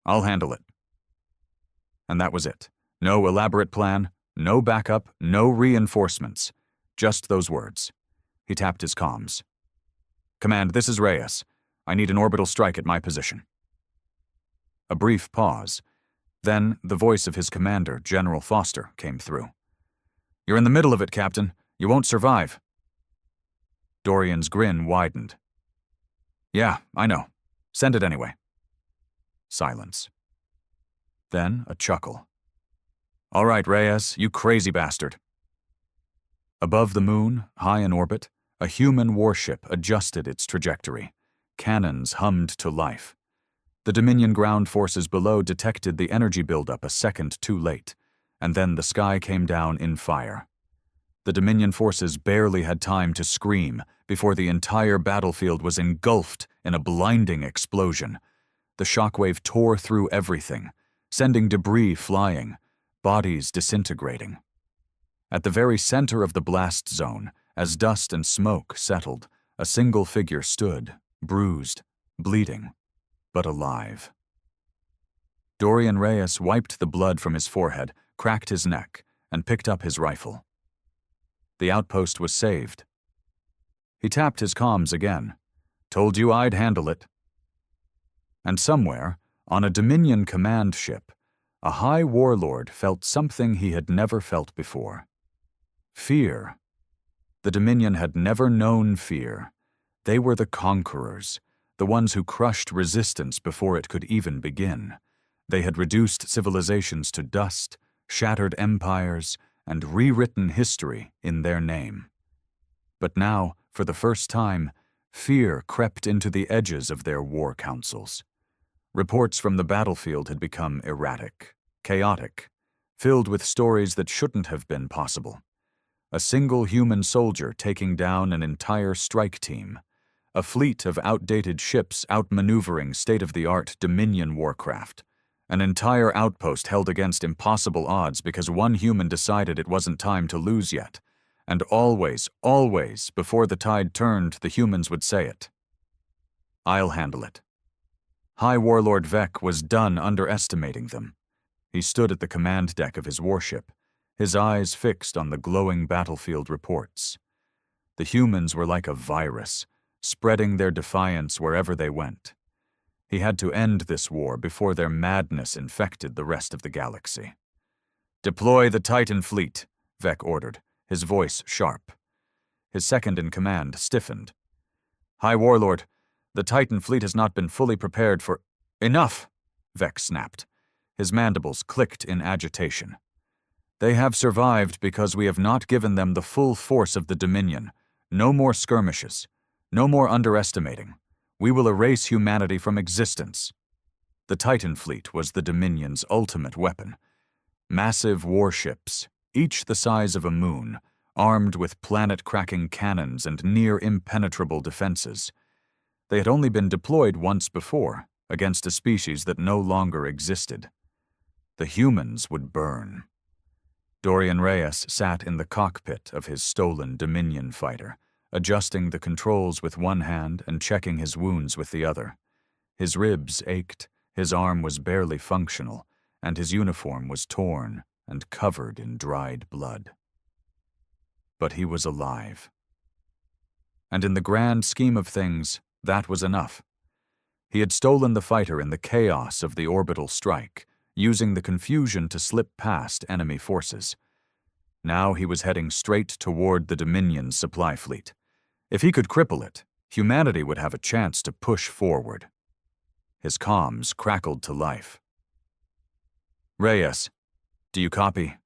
"I'll handle it." And that was it. No elaborate plan, no backup, no reinforcements. Just those words. He tapped his comms. "Command, this is Reyes. I need an orbital strike at my position." A brief pause. Then the voice of his commander, General Foster, came through. "You're in the middle of it, Captain. You won't survive." Dorian's grin widened. "Yeah, I know. Send it anyway." Silence. Then a chuckle. "All right, Reyes, you crazy bastard." Above the moon, high in orbit, a human warship adjusted its trajectory. Cannons hummed to life. The Dominion ground forces below detected the energy buildup a second too late, and then the sky came down in fire. The Dominion forces barely had time to scream before the entire battlefield was engulfed in a blinding explosion. The shockwave tore through everything, sending debris flying, bodies disintegrating. At the very center of the blast zone, as dust and smoke settled, a single figure stood, bruised, bleeding, but alive. Dorian Reyes wiped the blood from his forehead, cracked his neck, and picked up his rifle. The outpost was saved. He tapped his comms again. "Told you I'd handle it." And somewhere, on a Dominion command ship, a high warlord felt something he had never felt before. Fear. The Dominion had never known fear. They were the conquerors, the ones who crushed resistance before it could even begin. They had reduced civilizations to dust, shattered empires, and rewritten history in their name. But now, for the first time, fear crept into the edges of their war councils. Reports from the battlefield had become erratic, chaotic, filled with stories that shouldn't have been possible. A single human soldier taking down an entire strike team. A fleet of outdated ships outmaneuvering state-of-the-art Dominion warcraft. An entire outpost held against impossible odds because one human decided it wasn't time to lose yet. And always, always, before the tide turned, the humans would say it. "I'll handle it." High Warlord Vec was done underestimating them. He stood at the command deck of his warship, his eyes fixed on the glowing battlefield reports. The humans were like a virus, spreading their defiance wherever they went. He had to end this war before their madness infected the rest of the galaxy. "Deploy the Titan fleet," Vec ordered, his voice sharp. His second-in-command stiffened. "High Warlord, the Titan fleet has not been fully prepared for—" "Enough!" Vec snapped. His mandibles clicked in agitation. They have survived because we have not given them the full force of the Dominion. No more skirmishes. No more underestimating. We will erase humanity from existence. The Titan fleet was the Dominion's ultimate weapon. Massive warships, each the size of a moon, armed with planet-cracking cannons and near-impenetrable defenses. They had only been deployed once before, against a species that no longer existed. The humans would burn. Dorian Reyes sat in the cockpit of his stolen Dominion fighter, adjusting the controls with one hand and checking his wounds with the other. His ribs ached, his arm was barely functional, and his uniform was torn and covered in dried blood. But he was alive. And in the grand scheme of things, that was enough. He had stolen the fighter in the chaos of the orbital strike, using the confusion to slip past enemy forces. Now he was heading straight toward the Dominion's supply fleet. If he could cripple it, humanity would have a chance to push forward. His comms crackled to life. "Reyes, do you copy?"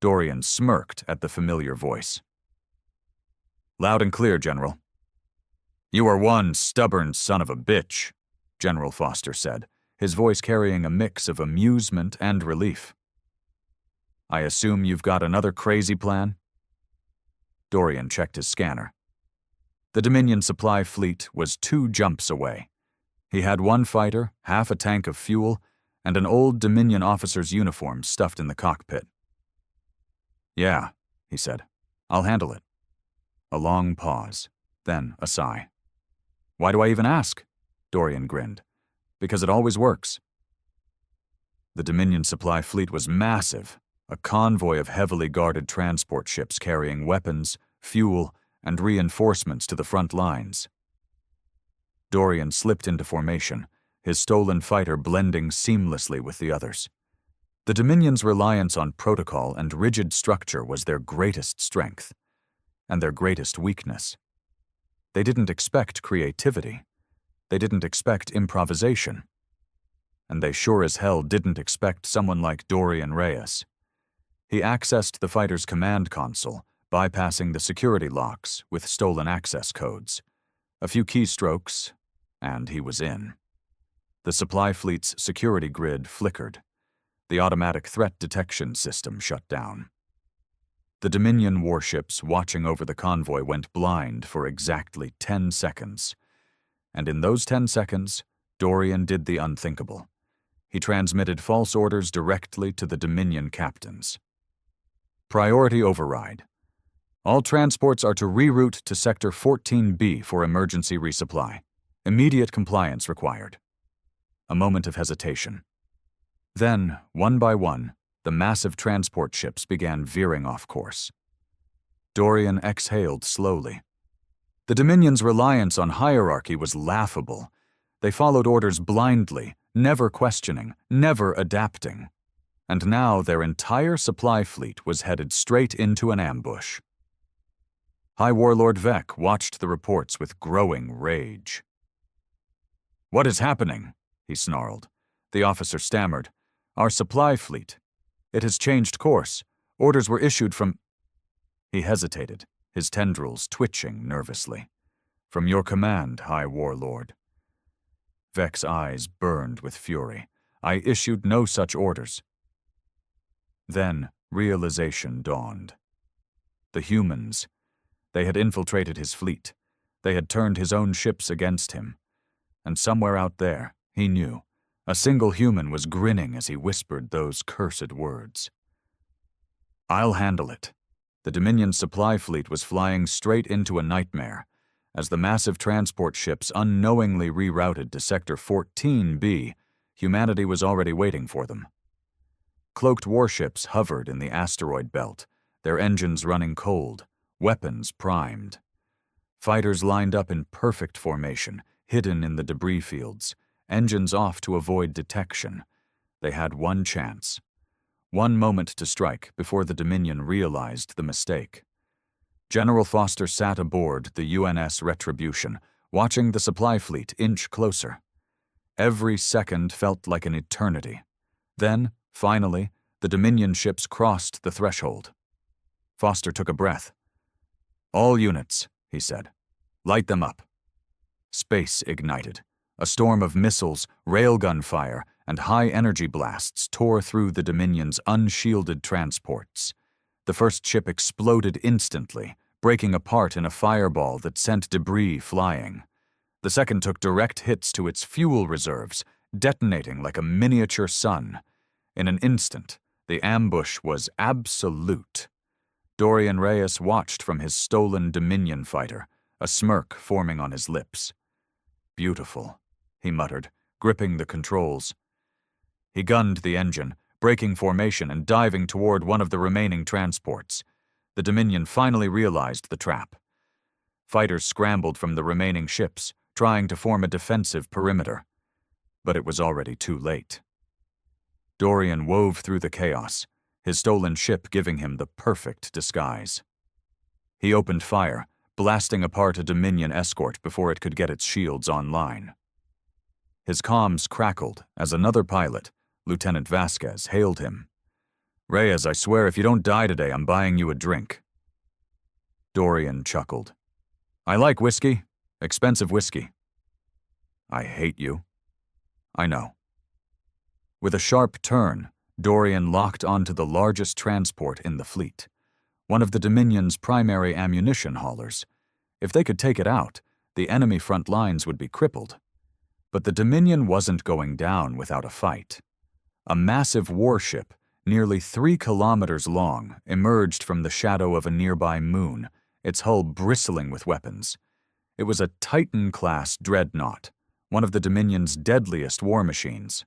Dorian smirked at the familiar voice. "Loud and clear, General." "You are one stubborn son of a bitch," General Foster said, his voice carrying a mix of amusement and relief. "I assume you've got another crazy plan?" Dorian checked his scanner. The Dominion supply fleet was 2 jumps away. He had 1 fighter, half a tank of fuel, and an old Dominion officer's uniform stuffed in the cockpit. "Yeah," he said. "I'll handle it." A long pause, then a sigh. "Why do I even ask?" Dorian grinned. "Because it always works." The Dominion supply fleet was massive, a convoy of heavily guarded transport ships carrying weapons, fuel, and reinforcements to the front lines. Dorian slipped into formation, his stolen fighter blending seamlessly with the others. The Dominion's reliance on protocol and rigid structure was their greatest strength, and their greatest weakness. They didn't expect creativity. They didn't expect improvisation. And they sure as hell didn't expect someone like Dorian Reyes. He accessed the fighter's command console, bypassing the security locks with stolen access codes. A few keystrokes, and he was in. The supply fleet's security grid flickered. The automatic threat detection system shut down. The Dominion warships watching over the convoy went blind for exactly 10 seconds. And in those 10 seconds, Dorian did the unthinkable. He transmitted false orders directly to the Dominion captains. Priority override. All transports are to reroute to Sector 14B for emergency resupply. Immediate compliance required. A moment of hesitation. Then, one by one, the massive transport ships began veering off course. Dorian exhaled slowly. The Dominion's reliance on hierarchy was laughable. They followed orders blindly, never questioning, never adapting. And now their entire supply fleet was headed straight into an ambush. High Warlord Vec watched the reports with growing rage. "What is happening?" he snarled. The officer stammered. "Our supply fleet. It has changed course. Orders were issued from—" He hesitated, his tendrils twitching nervously. "From your command, High Warlord." Vec's eyes burned with fury. "I issued no such orders." Then realization dawned. The humans. They had infiltrated his fleet. They had turned his own ships against him. And somewhere out there, he knew, a single human was grinning as he whispered those cursed words. "I'll handle it." The Dominion supply fleet was flying straight into a nightmare, as the massive transport ships unknowingly rerouted to Sector 14B. Humanity was already waiting for them. Cloaked warships hovered in the asteroid belt, their engines running cold, weapons primed. Fighters lined up in perfect formation, hidden in the debris fields, engines off to avoid detection. They had one chance. One moment to strike before the Dominion realized the mistake. General Foster sat aboard the UNS Retribution, watching the supply fleet inch closer. Every second felt like an eternity. Then, finally, The Dominion ships crossed the threshold. Foster took a breath. "All units," he said. "Light them up." Space ignited. A storm of missiles, railgun fire, and high-energy blasts tore through the Dominion's unshielded transports. The first ship exploded instantly, breaking apart in a fireball that sent debris flying. The second took direct hits to its fuel reserves, detonating like a miniature sun. In an instant, the ambush was absolute. Dorian Reyes watched from his stolen Dominion fighter, a smirk forming on his lips. "Beautiful," he muttered, gripping the controls. He gunned the engine, breaking formation and diving toward one of the remaining transports. The Dominion finally realized the trap. Fighters scrambled from the remaining ships, trying to form a defensive perimeter. But it was already too late. Dorian wove through the chaos, his stolen ship giving him the perfect disguise. He opened fire, blasting apart a Dominion escort before it could get its shields online. His comms crackled as another pilot, Lieutenant Vasquez, hailed him. "Reyes, I swear if you don't die today, I'm buying you a drink." Dorian chuckled. "I like whiskey. Expensive whiskey." "I hate you." "I know." With a sharp turn, Dorian locked onto the largest transport in the fleet, one of the Dominion's primary ammunition haulers. If they could take it out, the enemy front lines would be crippled. But the Dominion wasn't going down without a fight. A massive warship, nearly 3 kilometers long, emerged from the shadow of a nearby moon, its hull bristling with weapons. It was a Titan-class dreadnought, one of the Dominion's deadliest war machines.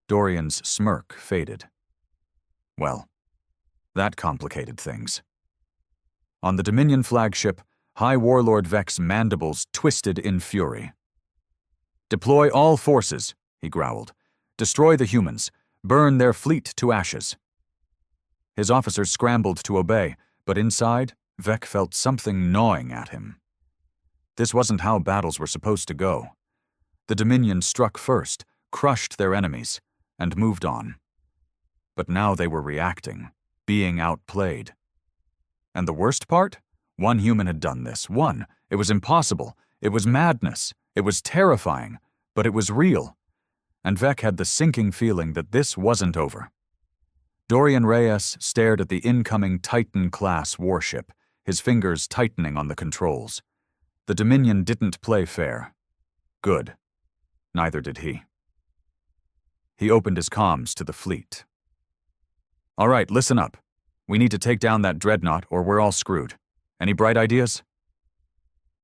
Dorian's smirk faded. Well, that complicated things. On the Dominion flagship, High Warlord Vek's mandibles twisted in fury. "Deploy all forces," he growled. "Destroy the humans. Burn their fleet to ashes." His officers scrambled to obey, but inside, Vek felt something gnawing at him. This wasn't how battles were supposed to go. The Dominion struck first, crushed their enemies, and moved on. But now they were reacting, being outplayed. And the worst part? One human had done this. One. It was impossible. It was madness. It was terrifying. But it was real. And Vek had the sinking feeling that this wasn't over. Dorian Reyes stared at the incoming Titan-class warship, his fingers tightening on the controls. The Dominion didn't play fair. Good. Neither did he. He opened his comms to the fleet. "All right, listen up. We need to take down that dreadnought or we're all screwed. Any bright ideas?"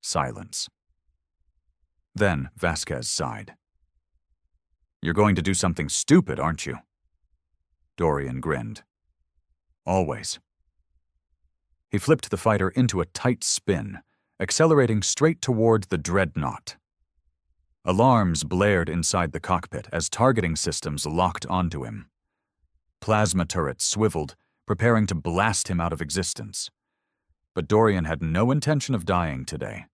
Silence. Then Vasquez sighed. "You're going to do something stupid, aren't you?" Dorian grinned. "Always." He flipped the fighter into a tight spin, accelerating straight toward the dreadnought. Alarms blared inside the cockpit as targeting systems locked onto him. Plasma turrets swiveled, preparing to blast him out of existence. But Dorian had no intention of dying today.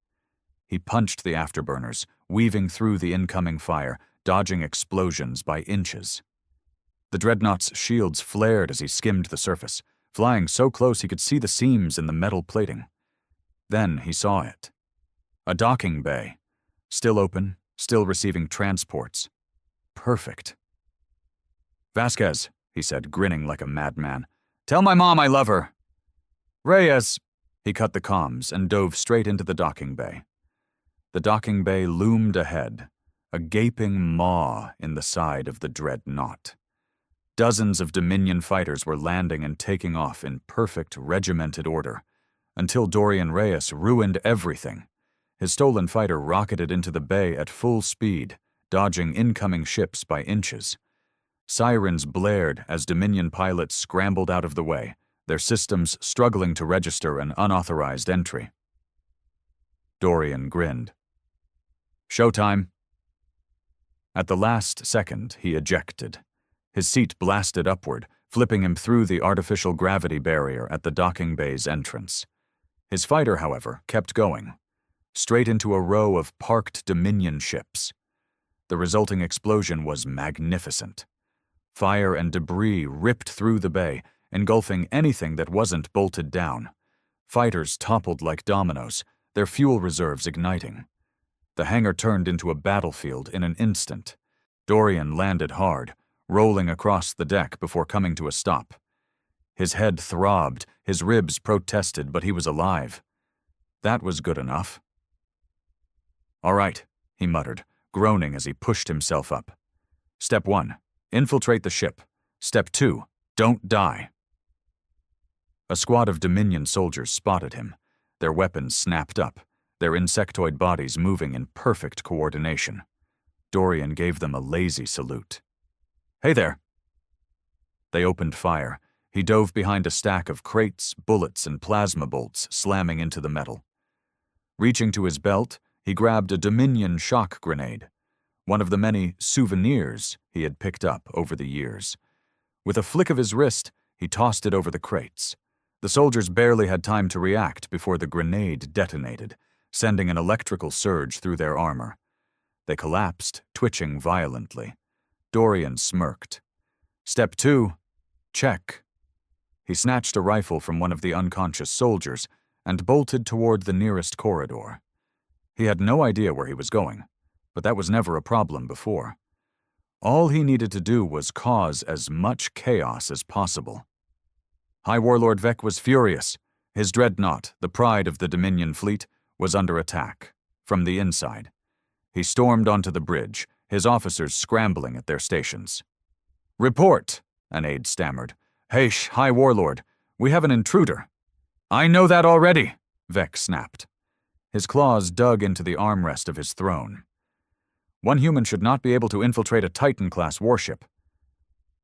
He punched the afterburners, weaving through the incoming fire, dodging explosions by inches. The dreadnought's shields flared as he skimmed the surface, flying so close he could see the seams in the metal plating. Then he saw it. A docking bay. Still open, still receiving transports. Perfect. "Vasquez," he said, grinning like a madman. "Tell my mom I love her." "Reyes." He cut the comms and dove straight into the docking bay. The docking bay loomed ahead, a gaping maw in the side of the dreadnought. Dozens of Dominion fighters were landing and taking off in perfect regimented order, until Dorian Reyes ruined everything. His stolen fighter rocketed into the bay at full speed, dodging incoming ships by inches. Sirens blared as Dominion pilots scrambled out of the way, their systems struggling to register an unauthorized entry. Dorian grinned. "Showtime." At the last second, he ejected. His seat blasted upward, flipping him through the artificial gravity barrier at the docking bay's entrance. His fighter, however, kept going, straight into a row of parked Dominion ships. The resulting explosion was magnificent. Fire and debris ripped through the bay, engulfing anything that wasn't bolted down. Fighters toppled like dominoes, their fuel reserves igniting. The hangar turned into a battlefield in an instant. Dorian landed hard, rolling across the deck before coming to a stop. His head throbbed, his ribs protested, but he was alive. That was good enough. "All right," he muttered, groaning as he pushed himself up. "Step 1. Infiltrate the ship. Step 2. Don't die." A squad of Dominion soldiers spotted him, their weapons snapped up, their insectoid bodies moving in perfect coordination. Dorian gave them a lazy salute. "Hey there." They opened fire. He dove behind a stack of crates, bullets, and plasma bolts slamming into the metal. Reaching to his belt, he grabbed a Dominion shock grenade, one of the many souvenirs he had picked up over the years. With a flick of his wrist, he tossed it over the crates. The soldiers barely had time to react before the grenade detonated, sending an electrical surge through their armor. They collapsed, twitching violently. Dorian smirked. "Step 2. Check." He snatched a rifle from one of the unconscious soldiers and bolted toward the nearest corridor. He had no idea where he was going, but that was never a problem before. All he needed to do was cause as much chaos as possible. High Warlord Vek was furious. His dreadnought, the pride of the Dominion fleet, was under attack, from the inside. He stormed onto the bridge, his officers scrambling at their stations. "Report," an aide stammered. "Heish, High Warlord, we have an intruder." "I know that already," Vek snapped. His claws dug into the armrest of his throne. "One human should not be able to infiltrate a Titan-class warship."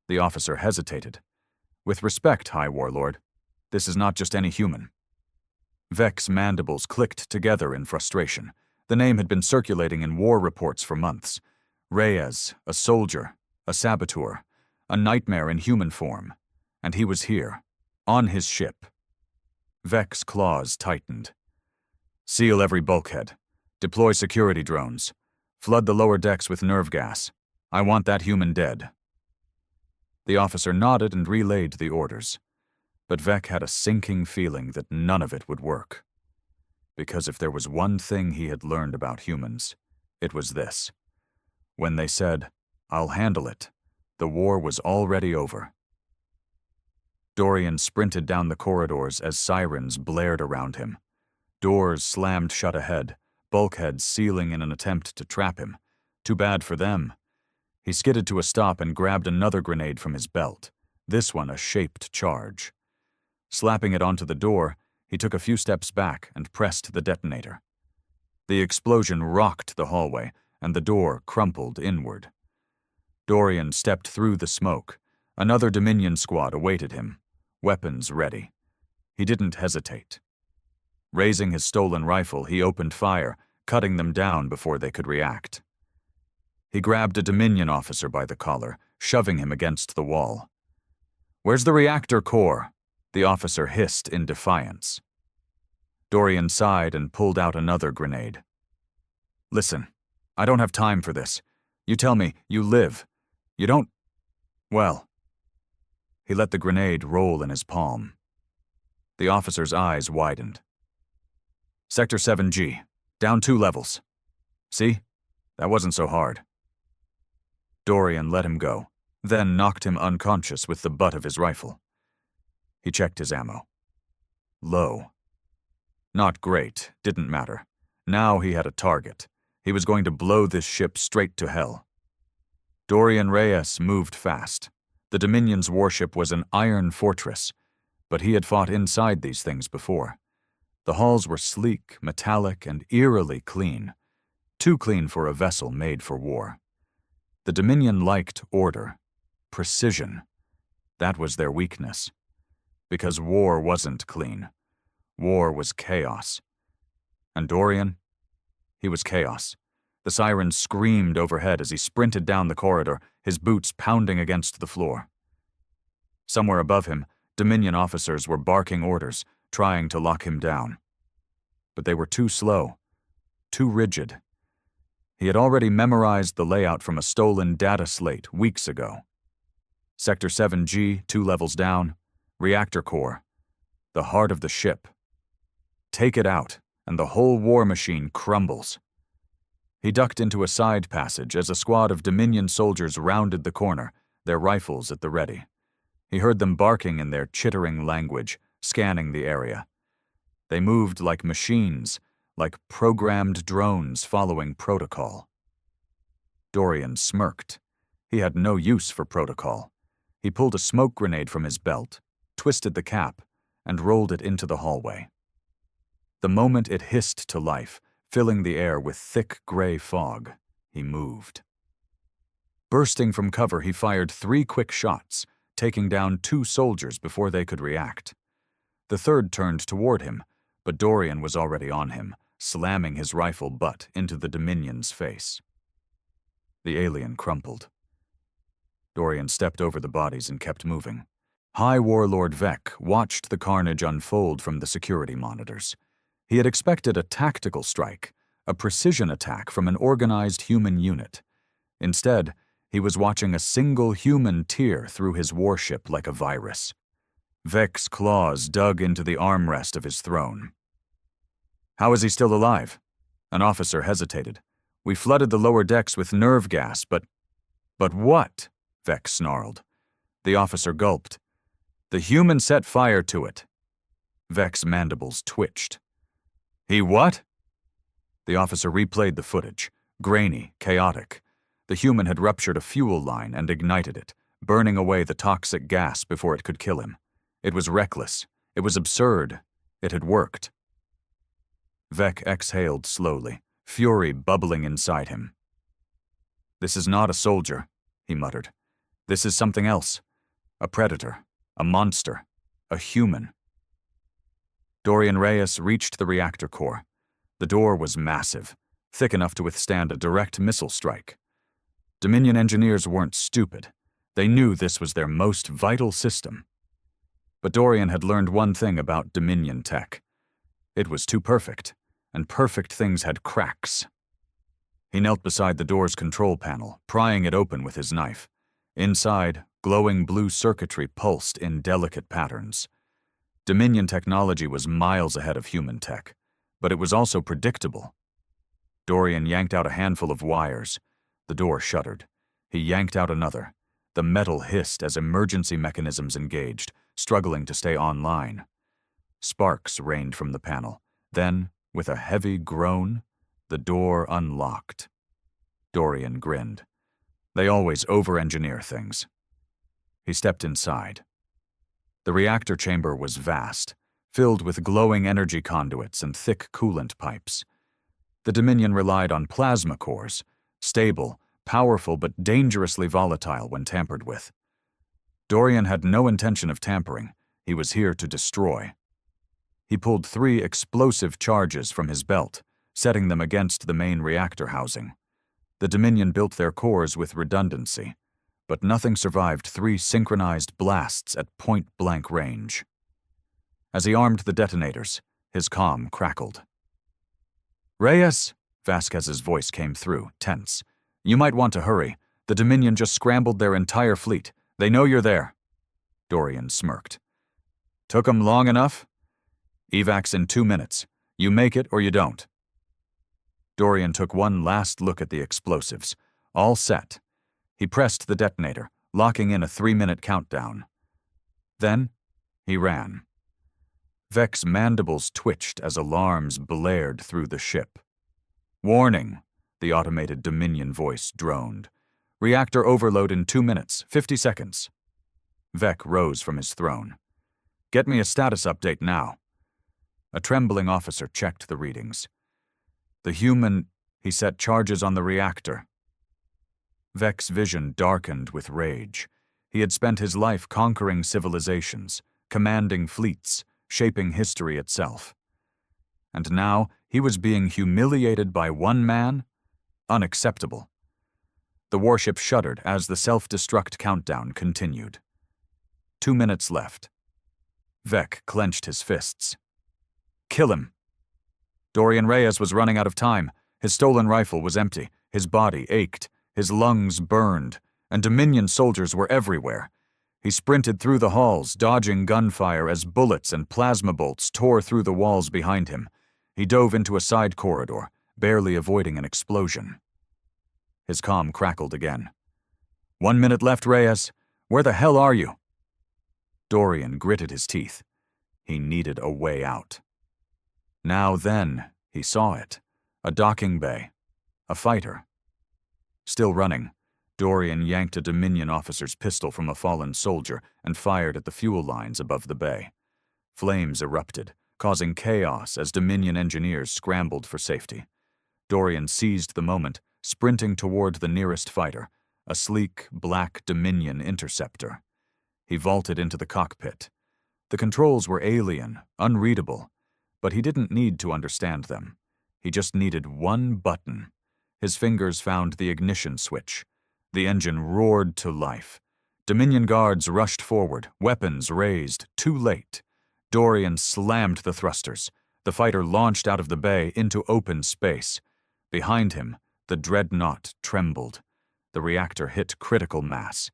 The officer hesitated. "With respect, High Warlord, this is not just any human." Vek's mandibles clicked together in frustration. The name had been circulating in war reports for months. Reyes, a soldier, a saboteur, a nightmare in human form. And he was here, on his ship. Vek's claws tightened. "Seal every bulkhead. Deploy security drones. Flood the lower decks with nerve gas. I want that human dead." The officer nodded and relayed the orders. But Vek had a sinking feeling that none of it would work. Because if there was one thing he had learned about humans, it was this. When they said, "I'll handle it," the war was already over. Dorian sprinted down the corridors as sirens blared around him. Doors slammed shut ahead, bulkheads sealing in an attempt to trap him. Too bad for them. He skidded to a stop and grabbed another grenade from his belt, this one a shaped charge. Slapping it onto the door, he took a few steps back and pressed the detonator. The explosion rocked the hallway, and the door crumpled inward. Dorian stepped through the smoke. Another Dominion squad awaited him, weapons ready. He didn't hesitate. Raising his stolen rifle, he opened fire, cutting them down before they could react. He grabbed a Dominion officer by the collar, shoving him against the wall. "Where's the reactor core?" the officer hissed in defiance. Dorian sighed and pulled out another grenade. "Listen, I don't have time for this. You tell me, you live. You don't... well..." He let the grenade roll in his palm. The officer's eyes widened. "Sector 7G, down 2 levels. See? That wasn't so hard." Dorian let him go, then knocked him unconscious with the butt of his rifle. He checked his ammo. Low. Not great, didn't matter. Now he had a target. He was going to blow this ship straight to hell. Dorian Reyes moved fast. The Dominion's warship was an iron fortress, but he had fought inside these things before. The halls were sleek, metallic, and eerily clean. Too clean for a vessel made for war. The Dominion liked order, precision. That was their weakness. Because war wasn't clean. War was chaos. And Dorian? He was chaos. The sirens screamed overhead as he sprinted down the corridor, his boots pounding against the floor. Somewhere above him, Dominion officers were barking orders, trying to lock him down. But they were too slow, too rigid. He had already memorized the layout from a stolen data slate weeks ago. Sector 7G, 2 levels down. Reactor core. The heart of the ship. Take it out, and the whole war machine crumbles. He ducked into a side passage as a squad of Dominion soldiers rounded the corner, their rifles at the ready. He heard them barking in their chittering language, scanning the area. They moved like machines, like programmed drones following protocol. Dorian smirked. He had no use for protocol. He pulled a smoke grenade from his belt, twisted the cap, and rolled it into the hallway. The moment it hissed to life, filling the air with thick gray fog, he moved. Bursting from cover, he fired 3 quick shots, taking down 2 soldiers before they could react. The third turned toward him, but Dorian was already on him, slamming his rifle butt into the Dominion's face. The alien crumpled. Dorian stepped over the bodies and kept moving. High Warlord Vec watched the carnage unfold from the security monitors. He had expected a tactical strike, a precision attack from an organized human unit. Instead, he was watching a single human tear through his warship like a virus. Vec's claws dug into the armrest of his throne. "How is he still alive?" An officer hesitated. "We flooded the lower decks with nerve gas, but..." "But what?" Vec snarled. The officer gulped. "The human set fire to it." Vec's mandibles twitched. "He what?" The officer replayed the footage, grainy, chaotic. The human had ruptured a fuel line and ignited it, burning away the toxic gas before it could kill him. It was reckless. It was absurd. It had worked. Vec exhaled slowly, fury bubbling inside him. "This is not a soldier," he muttered. "This is something else. A predator. A monster. A human." Dorian Reyes reached the reactor core. The door was massive, thick enough to withstand a direct missile strike. Dominion engineers weren't stupid. They knew this was their most vital system. But Dorian had learned one thing about Dominion tech. It was too perfect, and perfect things had cracks. He knelt beside the door's control panel, prying it open with his knife. Inside, glowing blue circuitry pulsed in delicate patterns. Dominion technology was miles ahead of human tech, but it was also predictable. Dorian yanked out a handful of wires. The door shuddered. He yanked out another. The metal hissed as emergency mechanisms engaged, struggling to stay online. Sparks rained from the panel. Then, with a heavy groan, the door unlocked. Dorian grinned. They always over-engineer things. He stepped inside. The reactor chamber was vast, filled with glowing energy conduits and thick coolant pipes. The Dominion relied on plasma cores, stable, powerful but dangerously volatile when tampered with. Dorian had no intention of tampering. He was here to destroy. He pulled 3 explosive charges from his belt, setting them against the main reactor housing. The Dominion built their cores with redundancy, but nothing survived 3 synchronized blasts at point-blank range. As he armed the detonators, his comm crackled. "Reyes," Vasquez's voice came through, tense. "You might want to hurry. The Dominion just scrambled their entire fleet. They know you're there." Dorian smirked. "Took 'em long enough?" "Evac's in 2 minutes. You make it or you don't." Dorian took one last look at the explosives. All set. He pressed the detonator, locking in a 3-minute countdown. Then, he ran. Vec's mandibles twitched as alarms blared through the ship. "Warning," the automated Dominion voice droned. "Reactor overload in 2 minutes, 50 seconds. Vec rose from his throne. "Get me a status update now." A trembling officer checked the readings. "The human," he set charges on the reactor. Vec's vision darkened with rage. He had spent his life conquering civilizations, commanding fleets, shaping history itself. And now he was being humiliated by one man? Unacceptable. The warship shuddered as the self-destruct countdown continued. 2 minutes left. Vec clenched his fists. "Kill him." Dorian Reyes was running out of time. His stolen rifle was empty. His body ached. His lungs burned. And Dominion soldiers were everywhere. He sprinted through the halls, dodging gunfire as bullets and plasma bolts tore through the walls behind him. He dove into a side corridor, barely avoiding an explosion. His comm crackled again. 1 minute left, Reyes. Where the hell are you? Dorian gritted his teeth. He needed a way out. Now then, he saw it. A docking bay. A fighter. Still running, Dorian yanked a Dominion officer's pistol from a fallen soldier and fired at the fuel lines above the bay. Flames erupted, causing chaos as Dominion engineers scrambled for safety. Dorian seized the moment, sprinting toward the nearest fighter, a sleek, black Dominion interceptor. He vaulted into the cockpit. The controls were alien, unreadable, but he didn't need to understand them. He just needed one button. His fingers found the ignition switch. The engine roared to life. Dominion guards rushed forward, weapons raised, too late. Dorian slammed the thrusters. The fighter launched out of the bay into open space. Behind him, the dreadnought trembled. The reactor hit critical mass.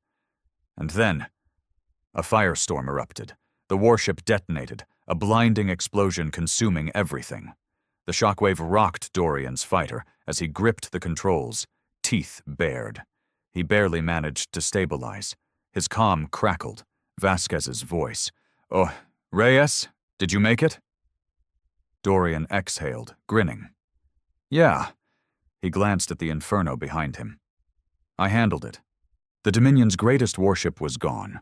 And then, a firestorm erupted. The warship detonated, a blinding explosion consuming everything. The shockwave rocked Dorian's fighter as he gripped the controls, teeth bared. He barely managed to stabilize. His comm crackled. Vasquez's voice. "Oh, Reyes, did you make it?" Dorian exhaled, grinning. "Yeah." He glanced at the inferno behind him. "I handled it." The Dominion's greatest warship was gone.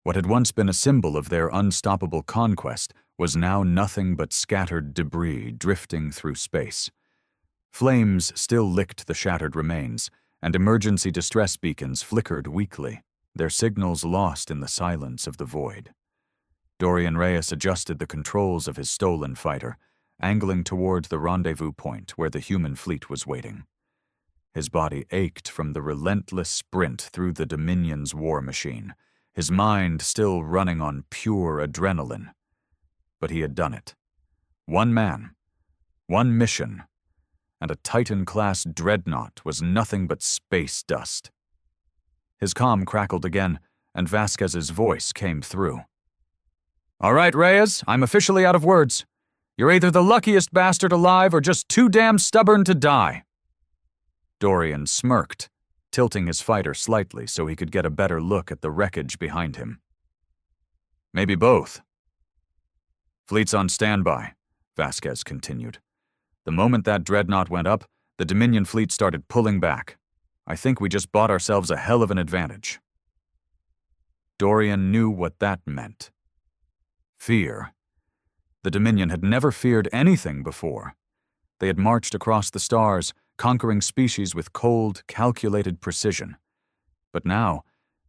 What had once been a symbol of their unstoppable conquest was now nothing but scattered debris drifting through space. Flames still licked the shattered remains, and emergency distress beacons flickered weakly, their signals lost in the silence of the void. Dorian Reyes adjusted the controls of his stolen fighter, angling toward the rendezvous point where the human fleet was waiting. His body ached from the relentless sprint through the Dominion's war machine, his mind still running on pure adrenaline. But he had done it. One man, one mission, and a Titan-class dreadnought was nothing but space dust. His comm crackled again, and Vasquez's voice came through. "All right, Reyes, I'm officially out of words. You're either the luckiest bastard alive or just too damn stubborn to die." Dorian smirked, tilting his fighter slightly so he could get a better look at the wreckage behind him. "Maybe both." "Fleet's on standby," Vasquez continued. "The moment that dreadnought went up, the Dominion fleet started pulling back. I think we just bought ourselves a hell of an advantage." Dorian knew what that meant. Fear. The Dominion had never feared anything before. They had marched across the stars, conquering species with cold, calculated precision. But now,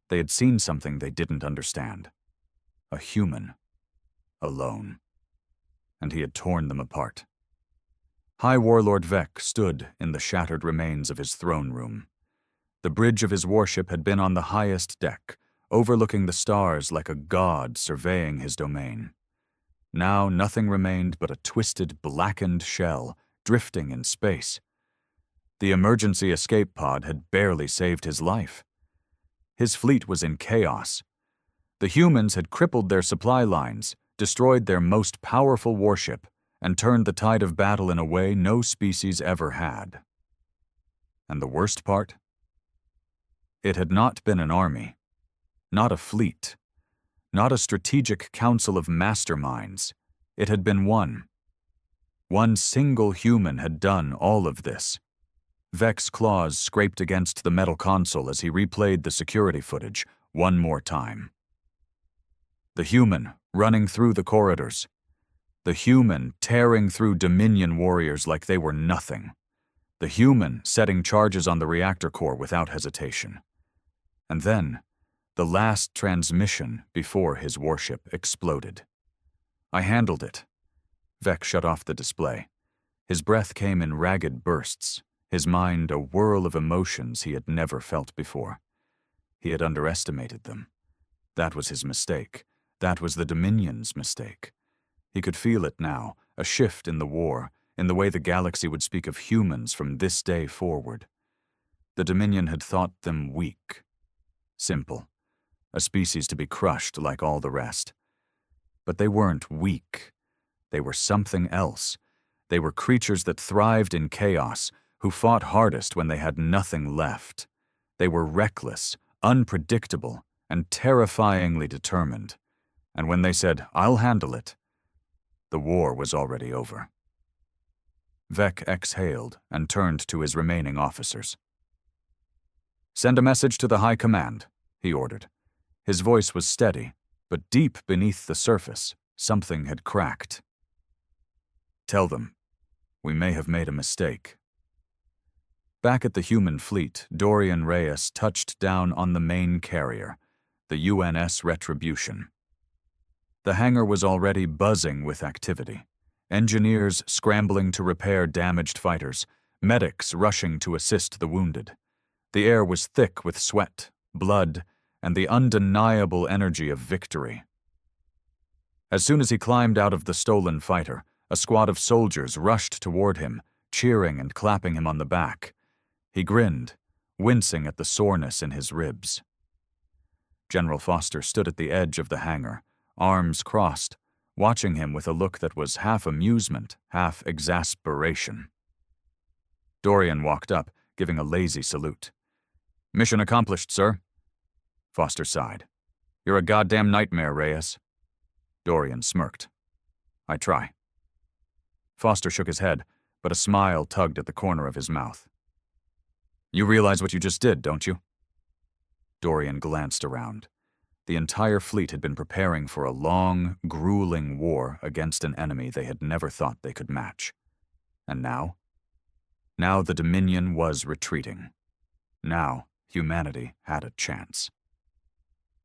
they had seen something they didn't understand. A human. Alone. And he had torn them apart. High Warlord Vek stood in the shattered remains of his throne room. The bridge of his warship had been on the highest deck, overlooking the stars like a god surveying his domain. Now nothing remained but a twisted, blackened shell, drifting in space. The emergency escape pod had barely saved his life. His fleet was in chaos. The humans had crippled their supply lines, destroyed their most powerful warship, and turned the tide of battle in a way no species ever had. And the worst part? It had not been an army, not a fleet, not a strategic council of masterminds. It had been one. One single human had done all of this. Vek's claws scraped against the metal console as he replayed the security footage one more time. The human running through the corridors. The human tearing through Dominion warriors like they were nothing. The human setting charges on the reactor core without hesitation. And then, the last transmission before his warship exploded. I handled it. Vek shut off the display. His breath came in ragged bursts, his mind a whirl of emotions he had never felt before. He had underestimated them. That was his mistake. That was the Dominion's mistake. He could feel it now, a shift in the war, in the way the galaxy would speak of humans from this day forward. The Dominion had thought them weak, simple, a species to be crushed like all the rest. But they weren't weak. They were something else. They were creatures that thrived in chaos, who fought hardest when they had nothing left. They were reckless, unpredictable, and terrifyingly determined. And when they said, "I'll handle it," the war was already over. Vec exhaled and turned to his remaining officers. "Send a message to the High Command," he ordered. His voice was steady, but deep beneath the surface, something had cracked. "Tell them, we may have made a mistake." Back at the human fleet, Dorian Reyes touched down on the main carrier, the UNS Retribution. The hangar was already buzzing with activity. Engineers scrambling to repair damaged fighters, medics rushing to assist the wounded. The air was thick with sweat, blood, and the undeniable energy of victory. As soon as he climbed out of the stolen fighter, a squad of soldiers rushed toward him, cheering and clapping him on the back. He grinned, wincing at the soreness in his ribs. General Foster stood at the edge of the hangar, arms crossed, watching him with a look that was half amusement, half exasperation. Dorian walked up, giving a lazy salute. "Mission accomplished, sir." Foster sighed. "You're a goddamn nightmare, Reyes." Dorian smirked. "I try." Foster shook his head, but a smile tugged at the corner of his mouth. "You realize what you just did, don't you?" Dorian glanced around. The entire fleet had been preparing for a long, grueling war against an enemy they had never thought they could match. And now? Now the Dominion was retreating. Now humanity had a chance.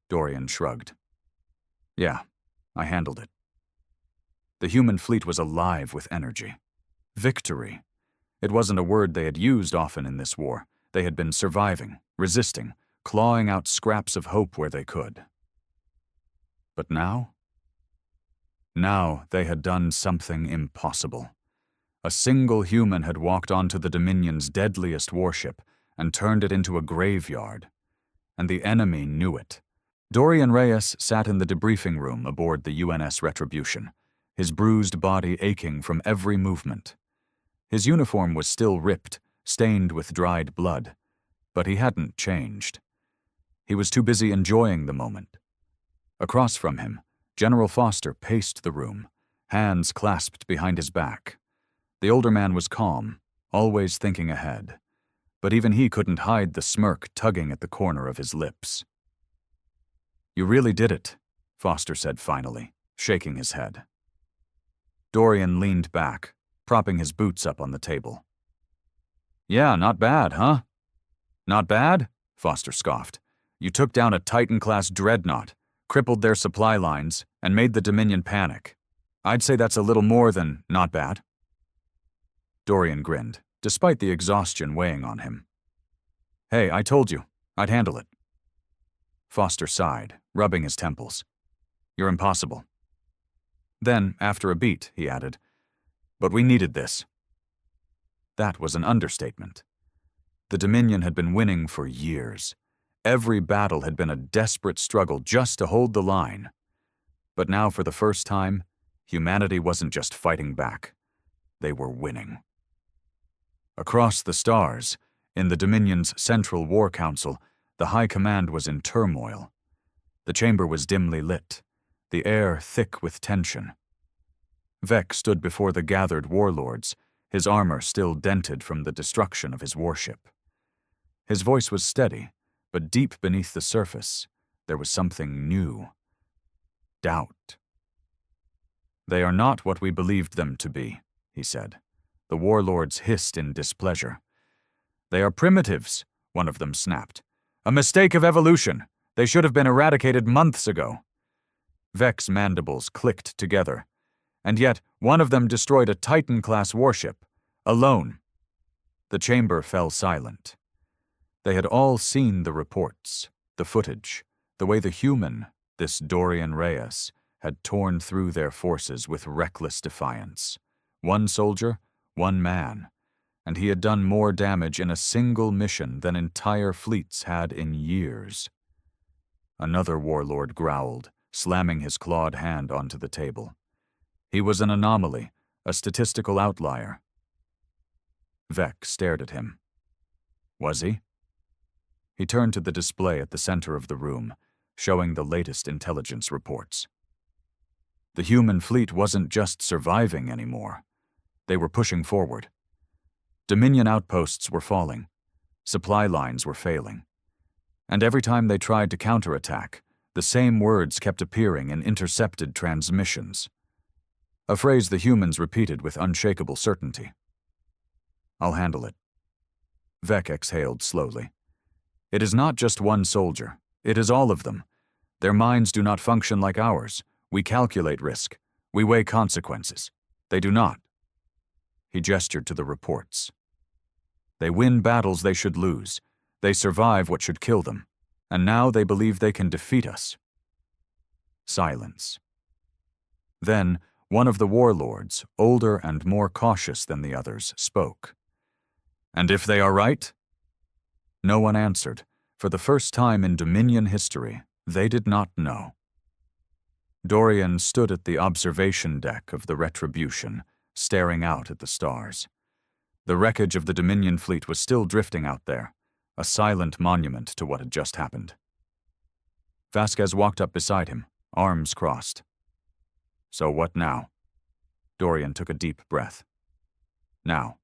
Dorian shrugged. "Yeah, I handled it." The human fleet was alive with energy. Victory. It wasn't a word they had used often in this war. They had been surviving, resisting, clawing out scraps of hope where they could. But now? Now they had done something impossible. A single human had walked onto the Dominion's deadliest warship and turned it into a graveyard. And the enemy knew it. Dorian Reyes sat in the debriefing room aboard the UNS Retribution, his bruised body aching from every movement. His uniform was still ripped, stained with dried blood, but he hadn't changed. He was too busy enjoying the moment. Across from him, General Foster paced the room, hands clasped behind his back. The older man was calm, always thinking ahead, but even he couldn't hide the smirk tugging at the corner of his lips. "You really did it," Foster said finally, shaking his head. Dorian leaned back, propping his boots up on the table. "Yeah, not bad, huh?" "Not bad?" Foster scoffed. "You took down a Titan-class dreadnought, crippled their supply lines, and made the Dominion panic. I'd say that's a little more than not bad." Dorian grinned, despite the exhaustion weighing on him. "Hey, I told you, I'd handle it." Foster sighed, rubbing his temples. "You're impossible." Then, after a beat, he added, "But we needed this." That was an understatement. The Dominion had been winning for years. Every battle had been a desperate struggle just to hold the line. But now, for the first time, humanity wasn't just fighting back. They were winning. Across the stars, in the Dominion's Central War Council, the High Command was in turmoil. The chamber was dimly lit, the air thick with tension. Vec stood before the gathered warlords, his armor still dented from the destruction of his warship. His voice was steady, but deep beneath the surface, there was something new. Doubt. "They are not what we believed them to be," he said. The warlords hissed in displeasure. "They are primitives," one of them snapped. "A mistake of evolution. They should have been eradicated months ago." Vec's mandibles clicked together. And yet, one of them destroyed a Titan-class warship, alone. The chamber fell silent. They had all seen the reports, the footage, the way the human, this Dorian Reyes, had torn through their forces with reckless defiance. One soldier, one man, and he had done more damage in a single mission than entire fleets had in years. Another warlord growled, slamming his clawed hand onto the table. He was an anomaly, a statistical outlier. Vec stared at him. Was he? He turned to the display at the center of the room, showing the latest intelligence reports. The human fleet wasn't just surviving anymore. They were pushing forward. Dominion outposts were falling. Supply lines were failing. And every time they tried to counterattack, the same words kept appearing in intercepted transmissions. A phrase the humans repeated with unshakable certainty. I'll handle it. Vec exhaled slowly. It is not just one soldier. It is all of them. Their minds do not function like ours. We calculate risk. We weigh consequences. They do not. He gestured to the reports. They win battles they should lose. They survive what should kill them. And now they believe they can defeat us. Silence. Then, one of the warlords, older and more cautious than the others, spoke. And if they are right? No one answered. For the first time in Dominion history, they did not know. Dorian stood at the observation deck of the Retribution, staring out at the stars. The wreckage of the Dominion fleet was still drifting out there, a silent monument to what had just happened. Vasquez walked up beside him, arms crossed. So what now? Dorian took a deep breath. Now.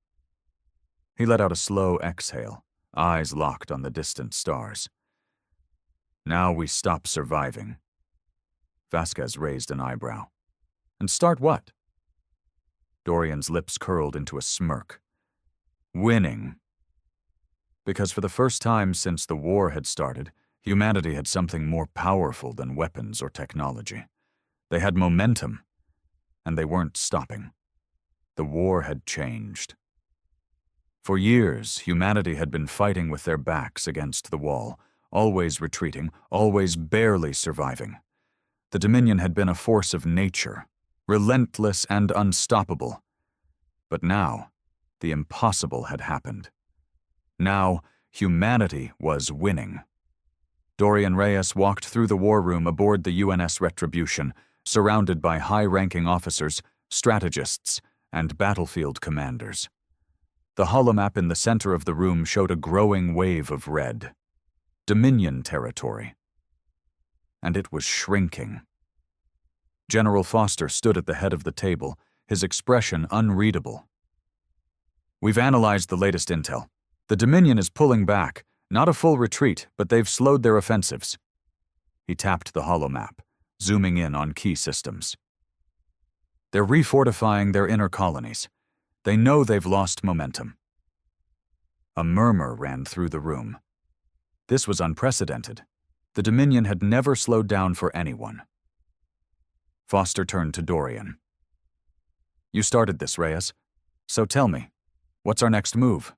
He let out a slow exhale, eyes locked on the distant stars. Now we stop surviving. Vasquez raised an eyebrow. And start what? Dorian's lips curled into a smirk. Winning. Because for the first time since the war had started, humanity had something more powerful than weapons or technology. They had momentum, and they weren't stopping. The war had changed. For years, humanity had been fighting with their backs against the wall, always retreating, always barely surviving. The Dominion had been a force of nature, relentless and unstoppable. But now, the impossible had happened. Now, humanity was winning. Dorian Reyes walked through the war room aboard the UNS Retribution, surrounded by high-ranking officers, strategists, and battlefield commanders. The holomap in the center of the room showed a growing wave of red. Dominion territory. And it was shrinking. General Foster stood at the head of the table, his expression unreadable. We've analyzed the latest intel. The Dominion is pulling back, not a full retreat, but they've slowed their offensives. He tapped the holomap, zooming in on key systems. They're refortifying their inner colonies. They know they've lost momentum. A murmur ran through the room. This was unprecedented. The Dominion had never slowed down for anyone. Foster turned to Dorian. You started this, Reyes. So tell me, what's our next move?